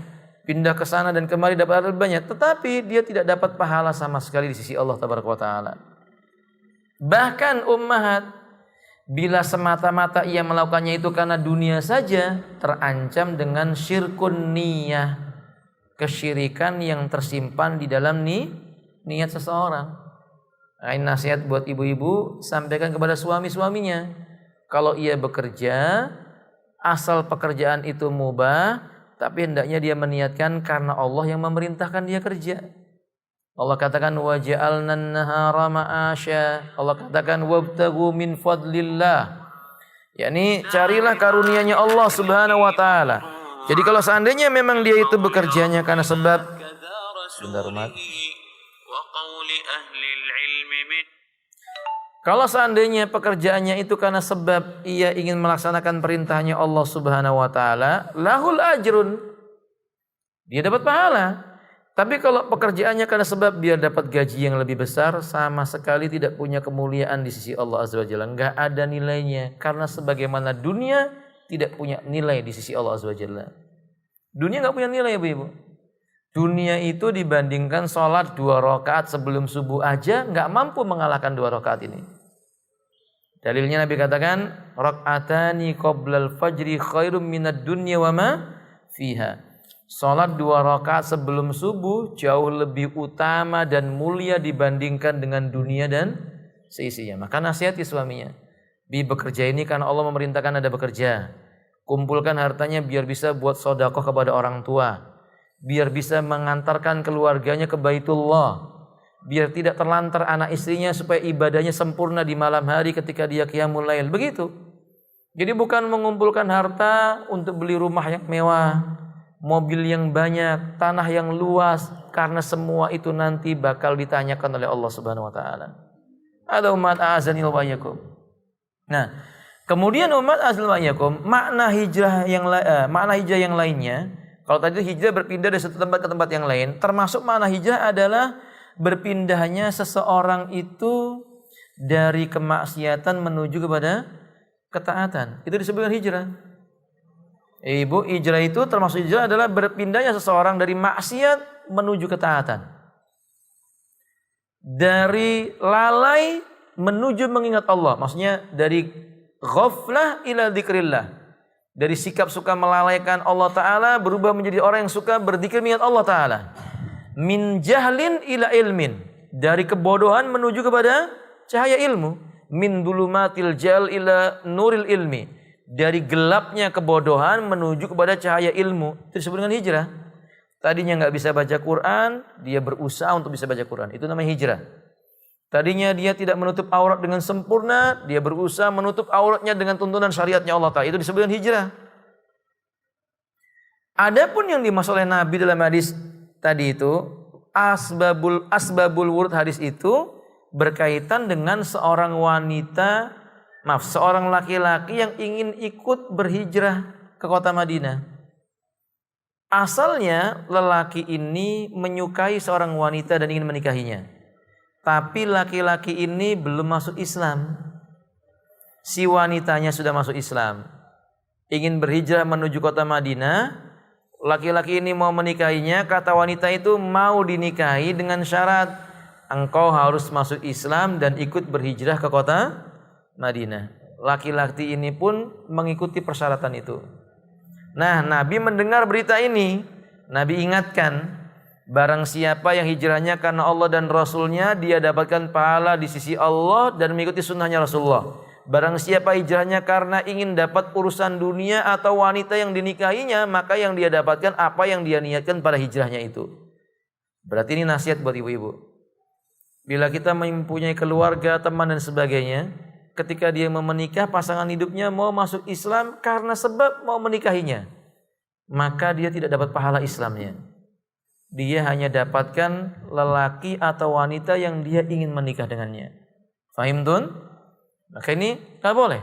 pindah ke sana dan kemari dapat harta lebih banyak, tetapi dia tidak dapat pahala sama sekali di sisi Allah Tabaraka wa Ta'ala. Bahkan ummahat, bila semata-mata ia melakukannya itu karena dunia saja, terancam dengan syirkun niyah, kesyirikan yang tersimpan di dalam niat seseorang. Nah, ini nasihat buat ibu-ibu, sampaikan kepada suami-suaminya. Kalau ia bekerja, asal pekerjaan itu mubah, tapi hendaknya dia meniatkan karena Allah yang memerintahkan dia kerja. Allah katakan wa ja'alna an-nahara ma'asya. Allah katakan wabtaghu min fadlillah. yakni carilah karunia-Nya Allah Subhanahu wa taala. Jadi kalau seandainya memang dia itu bekerjanya karena sebab kalau seandainya pekerjaannya itu karena sebab ia ingin melaksanakan perintahnya Allah Subhanahu wa taala, lahul ajrun. Dia dapat pahala. Tapi kalau pekerjaannya karena sebab biar dapat gaji yang lebih besar, sama sekali tidak punya kemuliaan di sisi Allah Azza wa Jalla. Enggak ada nilainya. Karena sebagaimana dunia tidak punya nilai di sisi Allah Azza wa Jalla. Dunia enggak punya nilai, Ibu. Dunia itu dibandingkan sholat 2 rakaat sebelum subuh aja enggak mampu mengalahkan 2 rakaat ini. Dalilnya Nabi katakan, raka'atani qoblal fajri khairum minad dunya wa ma fiha. Salat 2 rakaat sebelum subuh jauh lebih utama dan mulia dibandingkan dengan dunia dan seisinya. Maka nasihati suaminya. Bi bekerja ini karena Allah memerintahkan Anda bekerja. Kumpulkan hartanya biar bisa buat sedekah kepada orang tua. Biar bisa mengantarkan keluarganya ke Baitullah. Biar tidak terlantar anak istrinya supaya ibadahnya sempurna di malam hari ketika dia qiyamul lail. Begitu. Jadi bukan mengumpulkan harta untuk beli rumah yang mewah, mobil yang banyak, tanah yang luas, karena semua itu nanti bakal ditanyakan oleh Allah Subhanahu wa taala. Ada umat azanil wa yakum. Nah, kemudian umat azanil wa yakum, makna hijrah yang lainnya, kalau tadi hijrah berpindah dari satu tempat ke tempat yang lain, termasuk makna hijrah adalah berpindahnya seseorang itu dari kemaksiatan menuju kepada ketaatan. Itu disebut hijrah. Ibu, hijrah itu termasuk hijrah adalah berpindahnya seseorang dari maksiat menuju ketaatan. Dari lalai menuju mengingat Allah. Maksudnya dari ghaflah ila dzikrillah. Dari sikap suka melalaikan Allah Ta'ala berubah menjadi orang yang suka berzikir mengingat Allah Ta'ala. Min jahlin ila ilmin. Dari kebodohan menuju kepada cahaya ilmu. Min dulumatil jahl ila nuril ilmi. Dari gelapnya kebodohan menuju kepada cahaya ilmu. Itu disebut dengan hijrah. Tadinya nggak bisa baca Quran, dia berusaha untuk bisa baca Quran. Itu namanya hijrah. Tadinya dia tidak menutup aurat dengan sempurna, dia berusaha menutup auratnya dengan tuntunan syariatnya Allah Ta'ala. Itu disebut dengan hijrah. Adapun yang dimaksud oleh Nabi dalam hadis tadi itu, asbabul wurud hadis itu berkaitan dengan seorang laki-laki yang ingin ikut berhijrah ke kota Madinah. Asalnya lelaki ini menyukai seorang wanita dan ingin menikahinya. Tapi laki-laki ini belum masuk Islam. Si wanitanya sudah masuk Islam. Ingin berhijrah menuju kota Madinah. Laki-laki ini mau menikahinya. Kata wanita itu mau dinikahi dengan syarat, engkau harus masuk Islam dan ikut berhijrah ke kota Madinah. Laki-laki ini pun mengikuti persyaratan itu. Nah, Nabi mendengar berita ini. Nabi ingatkan, barang siapa yang hijrahnya karena Allah dan Rasulnya, dia dapatkan pahala di sisi Allah dan mengikuti sunnahnya Rasulullah. Barang siapa hijrahnya karena ingin dapat urusan dunia atau wanita yang dinikahinya, maka yang dia dapatkan apa yang dia niatkan pada hijrahnya itu. Berarti ini nasihat buat ibu-ibu. Bila kita mempunyai keluarga, teman dan sebagainya, ketika dia mau menikah, pasangan hidupnya mau masuk Islam karena sebab mau menikahinya, maka dia tidak dapat pahala Islamnya. Dia hanya dapatkan lelaki atau wanita yang dia ingin menikah dengannya. Fahim tun? Maka ini tak boleh.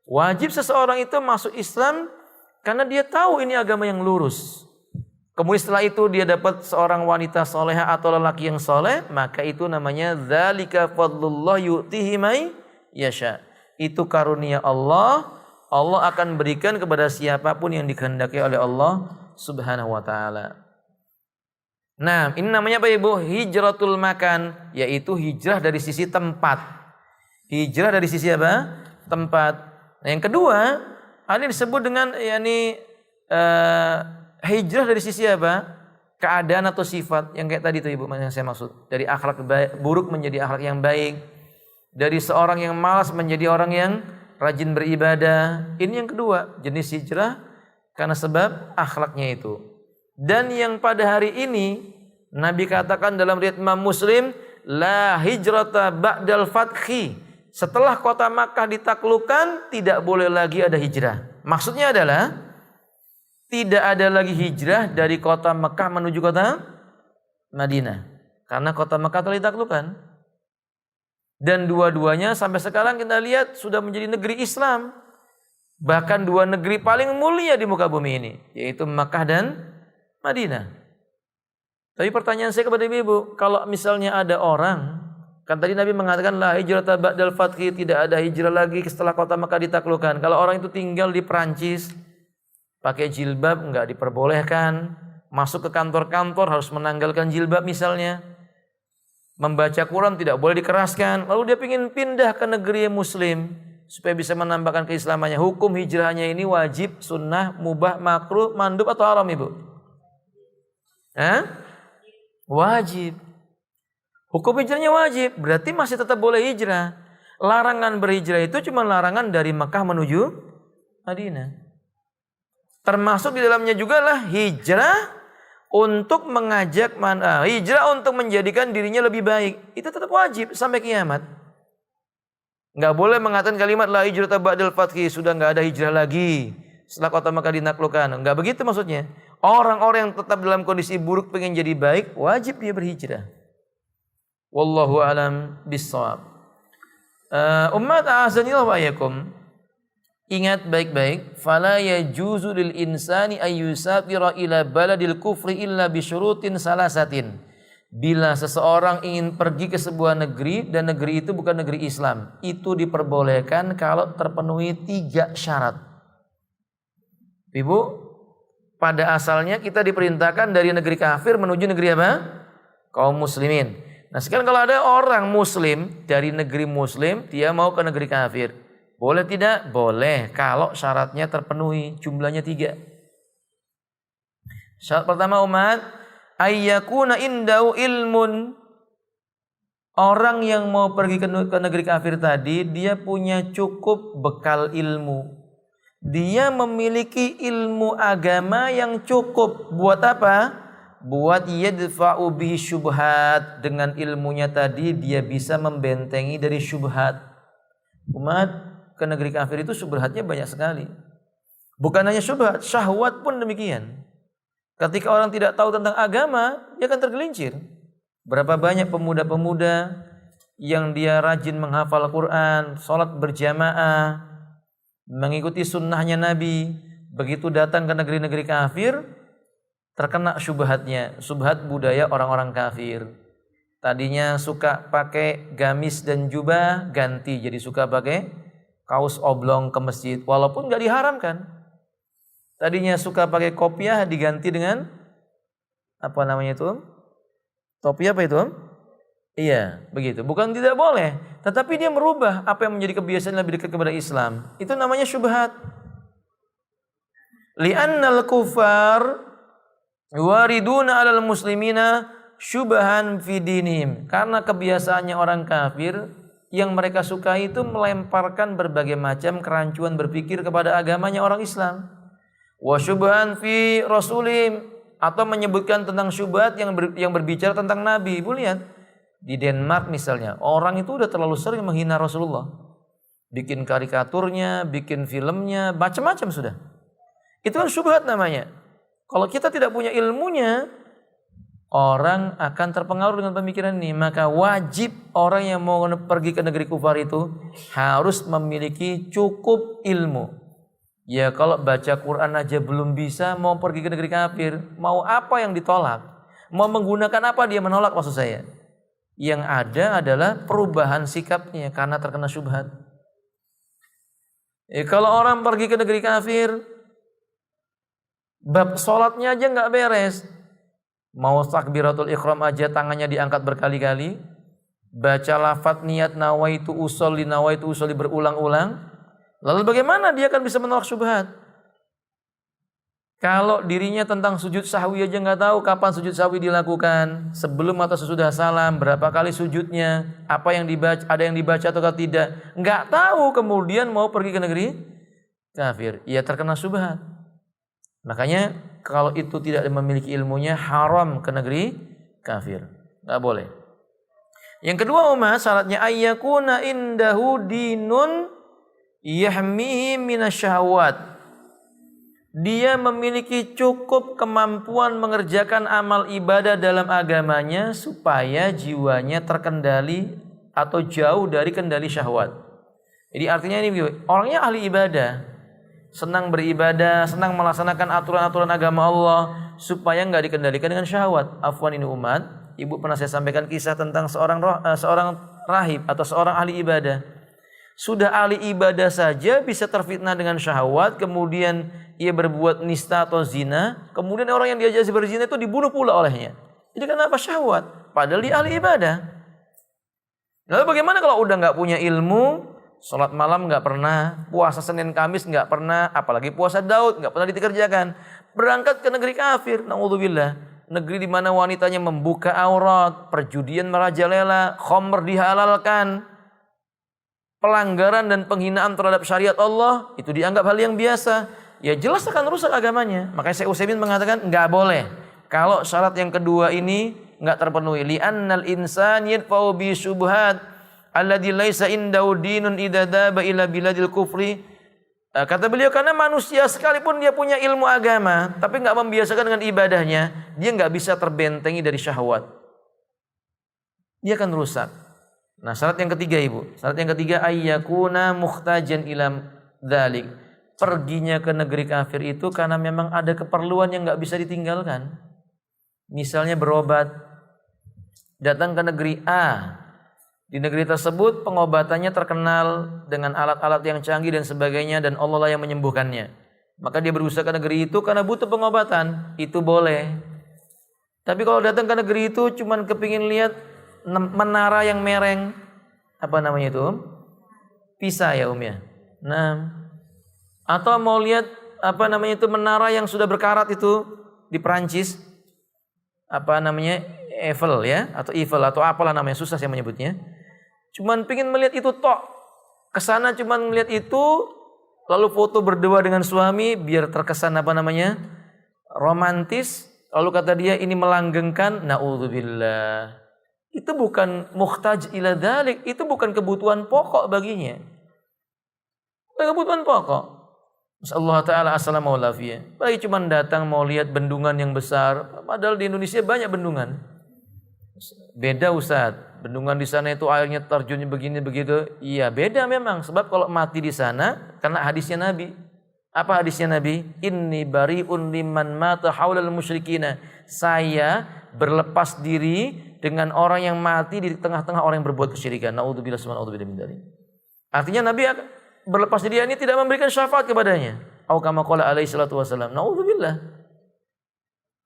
Wajib seseorang itu masuk Islam karena dia tahu ini agama yang lurus. Kemudian setelah itu dia dapat seorang wanita soleha atau lelaki yang soleh, maka itu namanya dzalika fadlullah yu'tihi may yasha. Itu karunia Allah. Allah akan berikan kepada siapapun yang dikehendaki oleh Allah Subhanahu wa taala. Nah, ini namanya apa Ibu? Hijratul makan, yaitu hijrah dari sisi tempat. Hijrah dari sisi apa? Tempat. Nah, yang kedua, ada disebut dengan hijrah dari sisi apa? keadaan atau sifat yang kayak tadi tuh Ibu yang saya maksud. Dari akhlak buruk menjadi akhlak yang baik. Dari seorang yang malas menjadi orang yang rajin beribadah. Ini yang kedua, jenis hijrah karena sebab akhlaknya itu. Dan yang pada hari ini Nabi katakan dalam riwayat Imam Muslim, la hijrata ba'dal fathi. Setelah kota Makkah ditaklukkan, tidak boleh lagi ada hijrah. Maksudnya adalah tidak ada lagi hijrah dari kota Makkah menuju kota Madinah. Karena kota Makkah telah ditaklukkan. Dan dua-duanya sampai sekarang kita lihat sudah menjadi negeri Islam. Bahkan dua negeri paling mulia di muka bumi ini, yaitu Makkah dan Madinah. Tapi pertanyaan saya kepada ibu, kalau misalnya ada orang, kan tadi Nabi mengatakan la hijrata ba'dal fathi, tidak ada hijrah lagi setelah kota Makkah ditaklukkan. Kalau orang itu tinggal di Perancis, pakai jilbab enggak diperbolehkan, masuk ke kantor-kantor harus menanggalkan jilbab misalnya, membaca Quran tidak boleh dikeraskan, lalu dia ingin pindah ke negeri Muslim supaya bisa menambahkan keislamannya. Hukum hijrahnya ini wajib, sunnah, mubah, makruh, mandub atau haram ibu? Wajib. Hukum hijrahnya wajib, berarti masih tetap boleh hijrah. Larangan berhijrah itu cuma larangan dari Makkah menuju Madinah. Termasuk di dalamnya juga lah hijrah untuk mengajak hijrah untuk menjadikan dirinya lebih baik. Itu tetap wajib sampai kiamat. Enggak boleh mengatakan kalimat la hijrata ba'dal fathi, sudah enggak ada hijrah lagi setelah kota Makkah dinaklukkan. Enggak begitu maksudnya. Orang-orang yang tetap dalam kondisi buruk pengen jadi baik, wajib dia berhijrah. Wallahu alam bissawab. Ummat a'azanillahu wa iyyakum. Ingat baik-baik, fala yajuzu lil insani ayyusafira ila baladil kufri illa bi syurutin salasatin. Bila seseorang ingin pergi ke sebuah negeri dan negeri itu bukan negeri Islam, itu diperbolehkan kalau terpenuhi 3 syarat. Ibu, pada asalnya kita diperintahkan dari negeri kafir menuju negeri apa? Kaum muslimin. Nah sekarang kalau ada orang muslim dari negeri muslim, dia mau ke negeri kafir. Boleh tidak? Boleh kalau syaratnya terpenuhi, jumlahnya 3. Syarat pertama umat, ayyakuna indau ilmun. Orang yang mau pergi ke negeri kafir tadi, dia punya cukup bekal ilmu. Dia memiliki ilmu agama yang cukup. Buat apa? Buat yadfa'u bihi syubhat. Dengan ilmunya tadi dia bisa membentengi dari syubhat. Umat, ke negeri kafir itu syubhatnya banyak sekali. Bukan hanya syubhat, syahwat pun demikian. Ketika orang tidak tahu tentang agama, dia akan tergelincir. Berapa banyak pemuda-pemuda yang dia rajin menghafal Quran, sholat berjamaah, mengikuti sunnahnya Nabi, begitu datang ke negeri-negeri kafir, terkena syubhatnya, syubhat budaya orang-orang kafir. Tadinya suka pakai gamis dan jubah, ganti jadi suka pakai kaos oblong ke masjid, walaupun gak diharamkan. Tadinya suka pakai kopiah, diganti dengan apa namanya itu? Topi apa itu? Iya, begitu. Bukan tidak boleh, tetapi dia merubah apa yang menjadi kebiasaan lebih dekat kepada Islam. Itu namanya syubhat. Li'annal kufar wariduna 'alal muslimina syubhan fi dinihim. Karena kebiasaannya orang kafir yang mereka suka itu melemparkan berbagai macam kerancuan berpikir kepada agamanya orang Islam. Wa syubhan fi rasulihim, atau menyebutkan tentang syubhat yang berbicara tentang Nabi. Ibu lihat di Denmark misalnya, orang itu udah terlalu sering menghina Rasulullah. Bikin karikaturnya, bikin filmnya, macam-macam sudah. Itu kan syubhat namanya. Kalau kita tidak punya ilmunya, orang akan terpengaruh dengan pemikiran ini. Maka wajib orang yang mau pergi ke negeri kufar itu harus memiliki cukup ilmu. Ya kalau baca Quran aja belum bisa, mau pergi ke negeri kafir, mau apa yang ditolak? Mau menggunakan apa dia menolak maksud saya? Yang ada adalah perubahan sikapnya karena terkena syubhat. Kalau orang pergi ke negeri kafir, bab sholatnya aja nggak beres, mau takbiratul ikhram aja tangannya diangkat berkali-kali, baca lafadz niat nawaitu usolli berulang-ulang, lalu bagaimana dia akan bisa menolak syubhat? Kalau dirinya tentang sujud sahwi aja nggak tahu kapan sujud sahwi dilakukan, sebelum atau sesudah salam, berapa kali sujudnya, apa yang dibaca, ada yang dibaca atau tidak, nggak tahu, kemudian mau pergi ke negeri kafir, ia terkena syubhat. Makanya kalau itu tidak memiliki ilmunya, haram ke negeri kafir, nggak boleh. Yang kedua syaratnya ayyakuna indahu dinun yahmihi minasyahawat. Dia memiliki cukup kemampuan mengerjakan amal ibadah dalam agamanya supaya jiwanya terkendali atau jauh dari kendali syahwat. Jadi artinya ini orangnya ahli ibadah, senang beribadah, senang melaksanakan aturan-aturan agama Allah supaya nggak dikendalikan dengan syahwat. Afwan ini umat, ibu pernah saya sampaikan kisah tentang seorang rahib atau seorang ahli ibadah. Sudah ahli ibadah saja bisa terfitnah dengan syahwat, kemudian ia berbuat nista atau zina, kemudian orang yang diajak berzina itu dibunuh pula olehnya. Jadi kenapa syahwat? Padahal dia ahli ibadah. Lalu bagaimana kalau udah nggak punya ilmu, sholat malam nggak pernah, puasa Senin Kamis nggak pernah, apalagi puasa Daud nggak pernah dikerjakan, berangkat ke negeri kafir, naudzubillah, negeri di mana wanitanya membuka aurat, perjudian merajalela, khamr dihalalkan, pelanggaran dan penghinaan terhadap syariat Allah itu dianggap hal yang biasa, ya jelas akan rusak agamanya. Makanya Syekh Utsaimin mengatakan nggak boleh kalau syarat yang kedua ini nggak terpenuhi. Li'annal insan yadfa'u bi syubhat alladzi laisa indahu dinun idza daba ila biladil kufri. Kata beliau, karena manusia sekalipun dia punya ilmu agama tapi nggak membiasakan dengan ibadahnya, dia nggak bisa terbentengi dari syahwat, dia akan rusak. Nah, syarat yang ketiga ibu, syarat yang ketiga ayyakuna muhtajan ila dzalik. Perginya ke negeri kafir itu karena memang ada keperluan yang nggak bisa ditinggalkan. Misalnya berobat, datang ke negeri A, di negeri tersebut pengobatannya terkenal dengan alat-alat yang canggih dan sebagainya, dan Allah lah yang menyembuhkannya. Maka dia berusaha ke negeri itu karena butuh pengobatan, itu boleh. Tapi kalau datang ke negeri itu cuman kepingin lihat menara yang mereng, apa namanya itu? Pisa ya ya. Nah, atau mau lihat apa namanya itu menara yang sudah berkarat itu di Perancis, apa namanya, Eiffel ya, atau Eiffel atau apalah namanya, susah saya menyebutnya. Cuman pingin melihat itu tok, kesana cuman melihat itu, lalu foto berdua dengan suami biar terkesan apa namanya, romantis. Lalu kata dia ini melanggengkan, naudzubillah. Itu bukan muhtaj ila dzalik, itu bukan kebutuhan pokok baginya. Bukan kebutuhan pokok. Masyaallah taala assalamu alaikum. Baik cuma datang mau lihat bendungan yang besar, padahal di Indonesia banyak bendungan. Beda Ustaz, bendungan di sana itu airnya terjunnya begini begitu. Iya, beda memang, sebab kalau mati di sana karena hadisnya Nabi. Apa hadisnya Nabi? Inni bari'un liman mata haulal musyrikina. Saya berlepas diri dengan orang yang mati di tengah-tengah orang yang berbuat kesyirikan. Naudzubillah min dzalik. Artinya Nabi berlepas diri ini tidak memberikan syafaat kepadanya. Au kama qala alaihi salatu wasallam. Naudzubillah.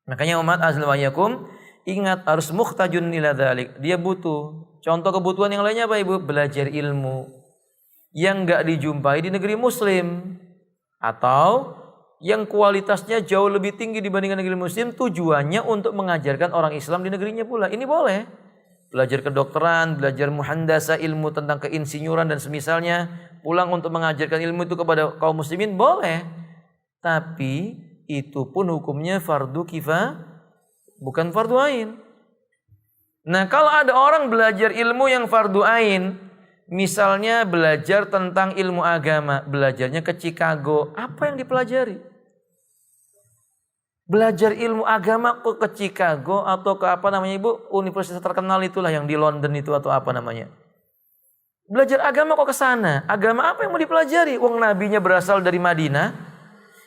Makanya umat azza wa yakum, ingat harus muhtajun ila dzalik. Dia butuh. Contoh kebutuhan yang lainnya apa Ibu? Belajar ilmu yang enggak dijumpai di negeri muslim, atau yang kualitasnya jauh lebih tinggi dibandingkan negeri muslim, tujuannya untuk mengajarkan orang Islam di negerinya pula. Ini boleh. Belajar kedokteran, belajar muhandasa, ilmu tentang keinsinyuran dan semisalnya, pulang untuk mengajarkan ilmu itu kepada kaum muslimin, boleh. Tapi itu pun hukumnya fardu kifayah, bukan fardu ain. Nah, kalau ada orang belajar ilmu yang fardu ain, misalnya belajar tentang ilmu agama, belajarnya ke Chicago, apa yang dipelajari? Belajar ilmu agama kok ke Chicago atau ke apa namanya Ibu, universitas terkenal itulah yang di London itu atau apa namanya. Belajar agama kok ke sana? Agama apa yang mau dipelajari? Wong nabinya berasal dari Madinah,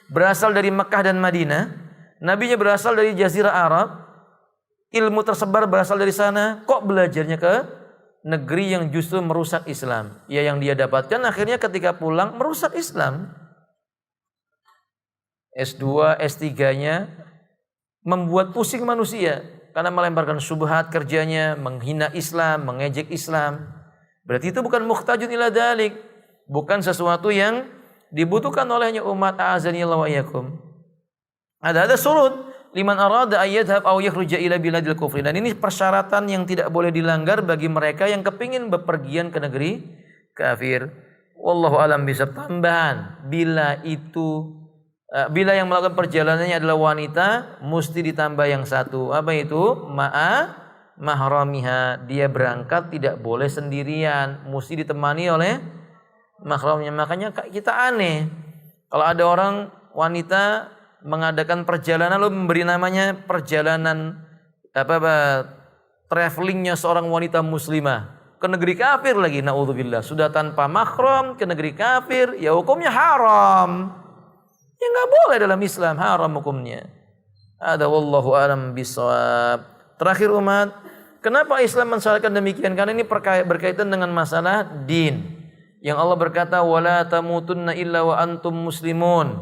berasal dari Mekah dan Madinah, nabinya berasal dari Jazirah Arab, ilmu tersebar berasal dari sana, kok belajarnya ke negeri yang justru merusak Islam? Ya, yang dia dapatkan akhirnya ketika pulang merusak Islam. S2, S3-nya membuat pusing manusia karena melemparkan syubhat kerjanya, menghina Islam, mengejek Islam. Berarti itu bukan muhtajun ila dzalik, bukan sesuatu yang dibutuhkan olehnya umat a'azanillahu wa iyyakum. Ada surut liman arada ayyadhab aw yakhruja ila biladil kufri. Dan ini persyaratan yang tidak boleh dilanggar bagi mereka yang kepingin bepergian ke negeri kafir. Wallahu alam bisawab. Tambahan, bila yang melakukan perjalanannya adalah wanita, mesti ditambah yang satu. Apa itu? Mahramiha. Dia berangkat tidak boleh sendirian, mesti ditemani oleh mahramnya. Makanya kita aneh kalau ada orang wanita mengadakan perjalanan lalu memberi namanya perjalanan travelingnya seorang wanita muslimah ke negeri kafir lagi, naudzubillah, sudah tanpa mahram ke negeri kafir, ya hukumnya haram. Ya nggak boleh dalam Islam, haram hukumnya. Ada wallahu alam bisawab. Terakhir umat, kenapa Islam mensyariatkan demikian? Karena ini berkaitan dengan masalah din. Yang Allah berkata, wala tamutunna illa wa antum muslimun.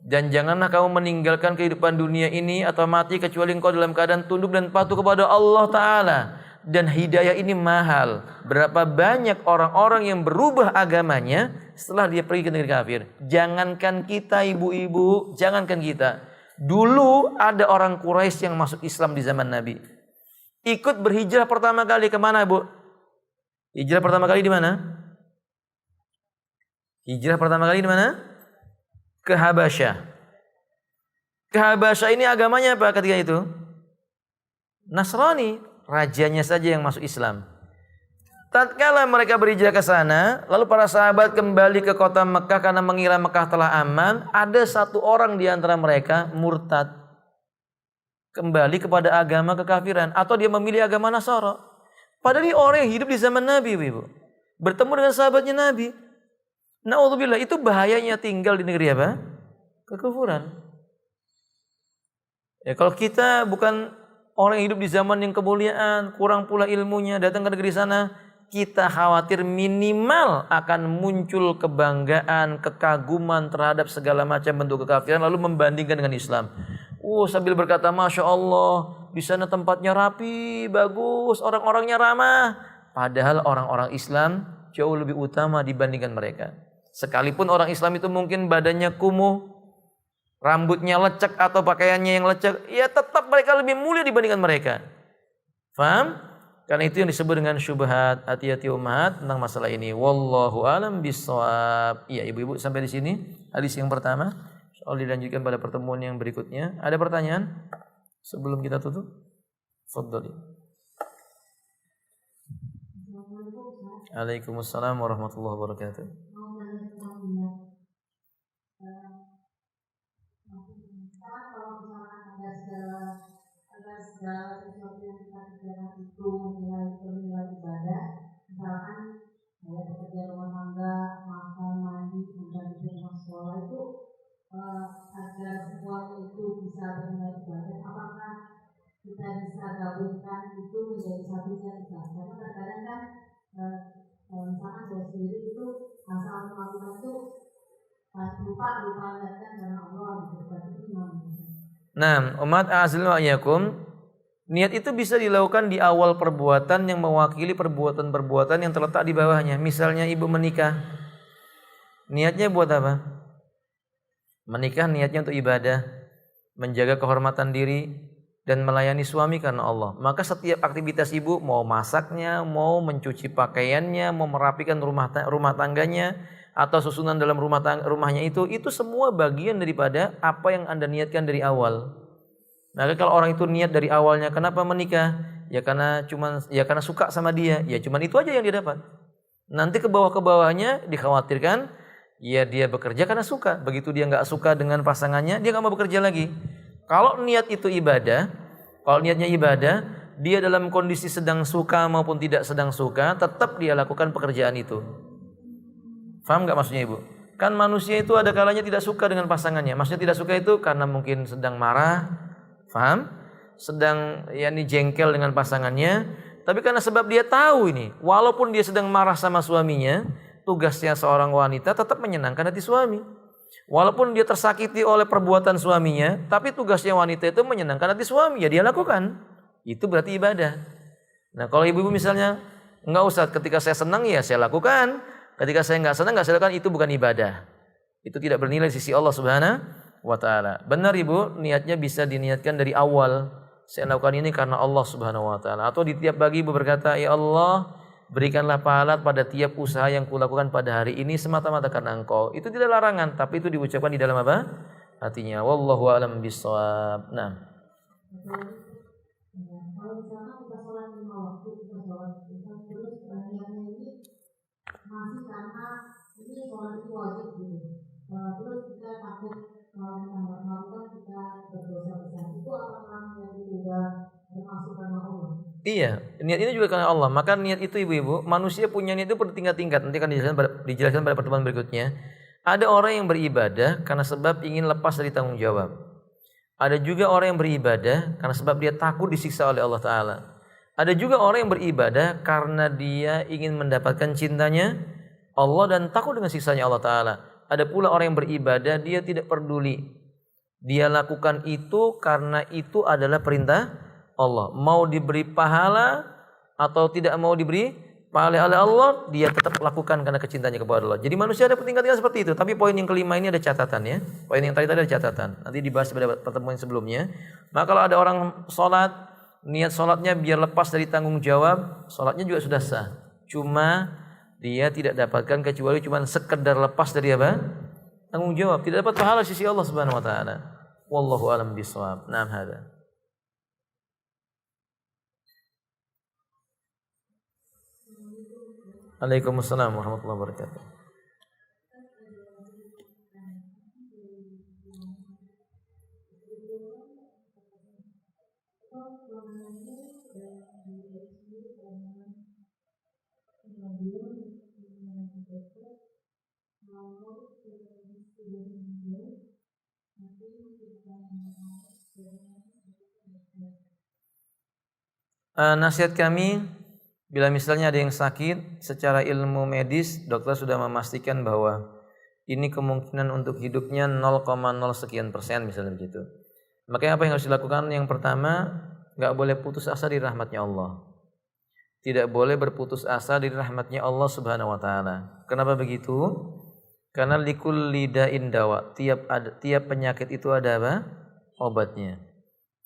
Dan janganlah kamu meninggalkan kehidupan dunia ini atau mati kecuali engkau dalam keadaan tunduk dan patuh kepada Allah Ta'ala. Dan hidayah ini mahal. Berapa banyak orang-orang yang berubah agamanya setelah dia pergi ke negeri kafir. Jangankan kita ibu-ibu, jangankan kita. Dulu ada orang Quraisy yang masuk Islam di zaman Nabi. Ikut berhijrah pertama kali kemana, Bu? Hijrah pertama kali di mana? Hijrah pertama kali di mana? Ke Habasyah. Ke Habasyah ini agamanya apa ketika itu? Nasrani. Rajanya saja yang masuk Islam. Tatkala mereka berhijrah ke sana, lalu para sahabat kembali ke kota Mekah karena mengira Mekah telah aman, ada satu orang di antara mereka murtad. Kembali kepada agama kekafiran atau dia memilih agama Nasara. Padahal ini orang yang hidup di zaman Nabi, Ibu. Bertemu dengan sahabatnya Nabi. Na'udzubillah, itu bahayanya tinggal di negeri apa? Kekufuran. Ya, kalau kita bukan orang yang hidup di zaman yang kemuliaan, kurang pula ilmunya, datang ke negeri sana, kita khawatir minimal akan muncul kebanggaan, kekaguman terhadap segala macam bentuk kekafiran, lalu membandingkan dengan Islam. Sambil berkata, Masya Allah, di sana tempatnya rapi, bagus, orang-orangnya ramah. Padahal orang-orang Islam jauh lebih utama dibandingkan mereka. Sekalipun orang Islam itu mungkin badannya kumuh, rambutnya lecek atau pakaiannya yang lecek, ya tetap mereka lebih mulia dibandingkan mereka. Faham? Karena itu yang disebut dengan syubhat. Hati-hati umat tentang masalah ini. Wallahu alam bisawab. Iya, ibu-ibu sampai di sini hadis yang pertama. Soal dilanjutkan pada pertemuan yang berikutnya. Ada pertanyaan sebelum kita tutup? Fadhali. Waalaikumsalam warahmatullahi wabarakatuh. Segala sesuatu yang kita kerjakan itu nilai ibadah, misalkan bekerja rumah tangga, makan, mandi, kemudian di sekolah itu agar semuanya itu bisa bernilai ibadah. Apakah kita bisa gabungkan itu menjadi satu yang ibadah? Karena terkadang kan misalkan saya sendiri itu asal melakukan itu lupa lihatkan karena Allah berkata iman. Nah, umat azil wa iyyakum, niat itu bisa dilakukan di awal perbuatan yang mewakili perbuatan-perbuatan yang terletak di bawahnya. Misalnya ibu menikah, niatnya buat apa? Menikah niatnya untuk ibadah, menjaga kehormatan diri, dan melayani suami karena Allah. Maka setiap aktivitas ibu, mau masaknya, mau mencuci pakaiannya, mau merapikan rumah tangganya, atau susunan dalam rumahnya itu semua bagian daripada apa yang Anda niatkan dari awal. Maka kalau orang itu niat dari awalnya, kenapa menikah? Ya karena suka sama dia. Ya cuman itu aja yang dia dapat. Nanti ke bawahnya dikhawatirkan, ya dia bekerja karena suka. Begitu dia nggak suka dengan pasangannya, dia nggak mau bekerja lagi. Kalau niat itu ibadah, kalau niatnya ibadah, dia dalam kondisi sedang suka maupun tidak sedang suka, tetap dia lakukan pekerjaan itu. Faham nggak maksudnya ibu? Kan manusia itu ada kalanya tidak suka dengan pasangannya. Maksudnya tidak suka itu karena mungkin sedang marah, faham? Sedang jengkel dengan pasangannya. Tapi karena sebab dia tahu ini, walaupun dia sedang marah sama suaminya, tugasnya seorang wanita tetap menyenangkan hati suami. Walaupun dia tersakiti oleh perbuatan suaminya, tapi tugasnya wanita itu menyenangkan hati suami, ya dia lakukan. Itu berarti ibadah. Nah kalau ibu-ibu misalnya, enggak usah, ketika saya senang ya saya lakukan. Ketika saya nggak senang, nggak saya lakukan, itu bukan ibadah. Itu tidak bernilai di sisi Allah Subhanahu wa taala. Benar Ibu, niatnya bisa diniatkan dari awal. Saya lakukan ini karena Allah Subhanahu wa taala. Atau di tiap pagi Ibu berkata, "Ya Allah, berikanlah pahala pada tiap usaha yang kulakukan pada hari ini semata-mata karena Engkau." Itu tidak larangan, tapi itu diucapkan di dalam apa? Hatinya. Wallahu a'lam bishawab. Nah. Kalau misalkan kita sholat 5 waktu, kita sholat kita terus niatnya ini masih karena ini sholat itu wajib gitu. Terus kita takut kalau kita nggak melakukan kita berdosa besar. Itu apakah niat itu juga termasuk karena Allah? Iya, niat ini juga karena Allah. Maka niat itu ibu-ibu, manusia punya niat itu bertingkat-tingkat. Nanti akan dijelaskan pada pertemuan berikutnya. Ada orang yang beribadah karena sebab ingin lepas dari tanggung jawab. Ada juga orang yang beribadah karena sebab dia takut disiksa oleh Allah Ta'ala. Ada juga orang yang beribadah karena dia ingin mendapatkan cintanya Allah dan takut dengan siksanya Allah Ta'ala. Ada pula orang yang beribadah dia tidak peduli. Dia lakukan itu karena itu adalah perintah Allah. Mau diberi pahala atau tidak mau diberi pahala oleh Allah, dia tetap lakukan karena kecintaannya kepada Allah. Jadi manusia ada tingkat-tingkat seperti itu. Tapi poin yang kelima ini ada catatan ya. Poin yang tadi ada catatan. Nanti dibahas pada pertemuan sebelumnya. Maka kalau ada orang sholat, niat sholatnya biar lepas dari tanggung jawab, sholatnya juga sudah sah. Cuma dia tidak dapatkan kecuali cuma sekedar lepas dari apa? Tanggung jawab. Tidak dapat pahala sisi Allah Subhanahu wa taala. Wallahu a'lam bishawab. Naam hada. Waalaikumsalam warahmatullahi wabarakatuh. Nasihat kami, bila misalnya ada yang sakit, secara ilmu medis dokter sudah memastikan bahwa ini kemungkinan untuk hidupnya 0,0 sekian persen misalnya begitu. Makanya apa yang harus dilakukan? Yang pertama, nggak boleh putus asa di rahmatnya Allah. Tidak boleh berputus asa di rahmatnya Allah Subhanahu wa taala. Kenapa begitu? Karena likulli da'in dawa. Tiap penyakit itu ada apa? Obatnya.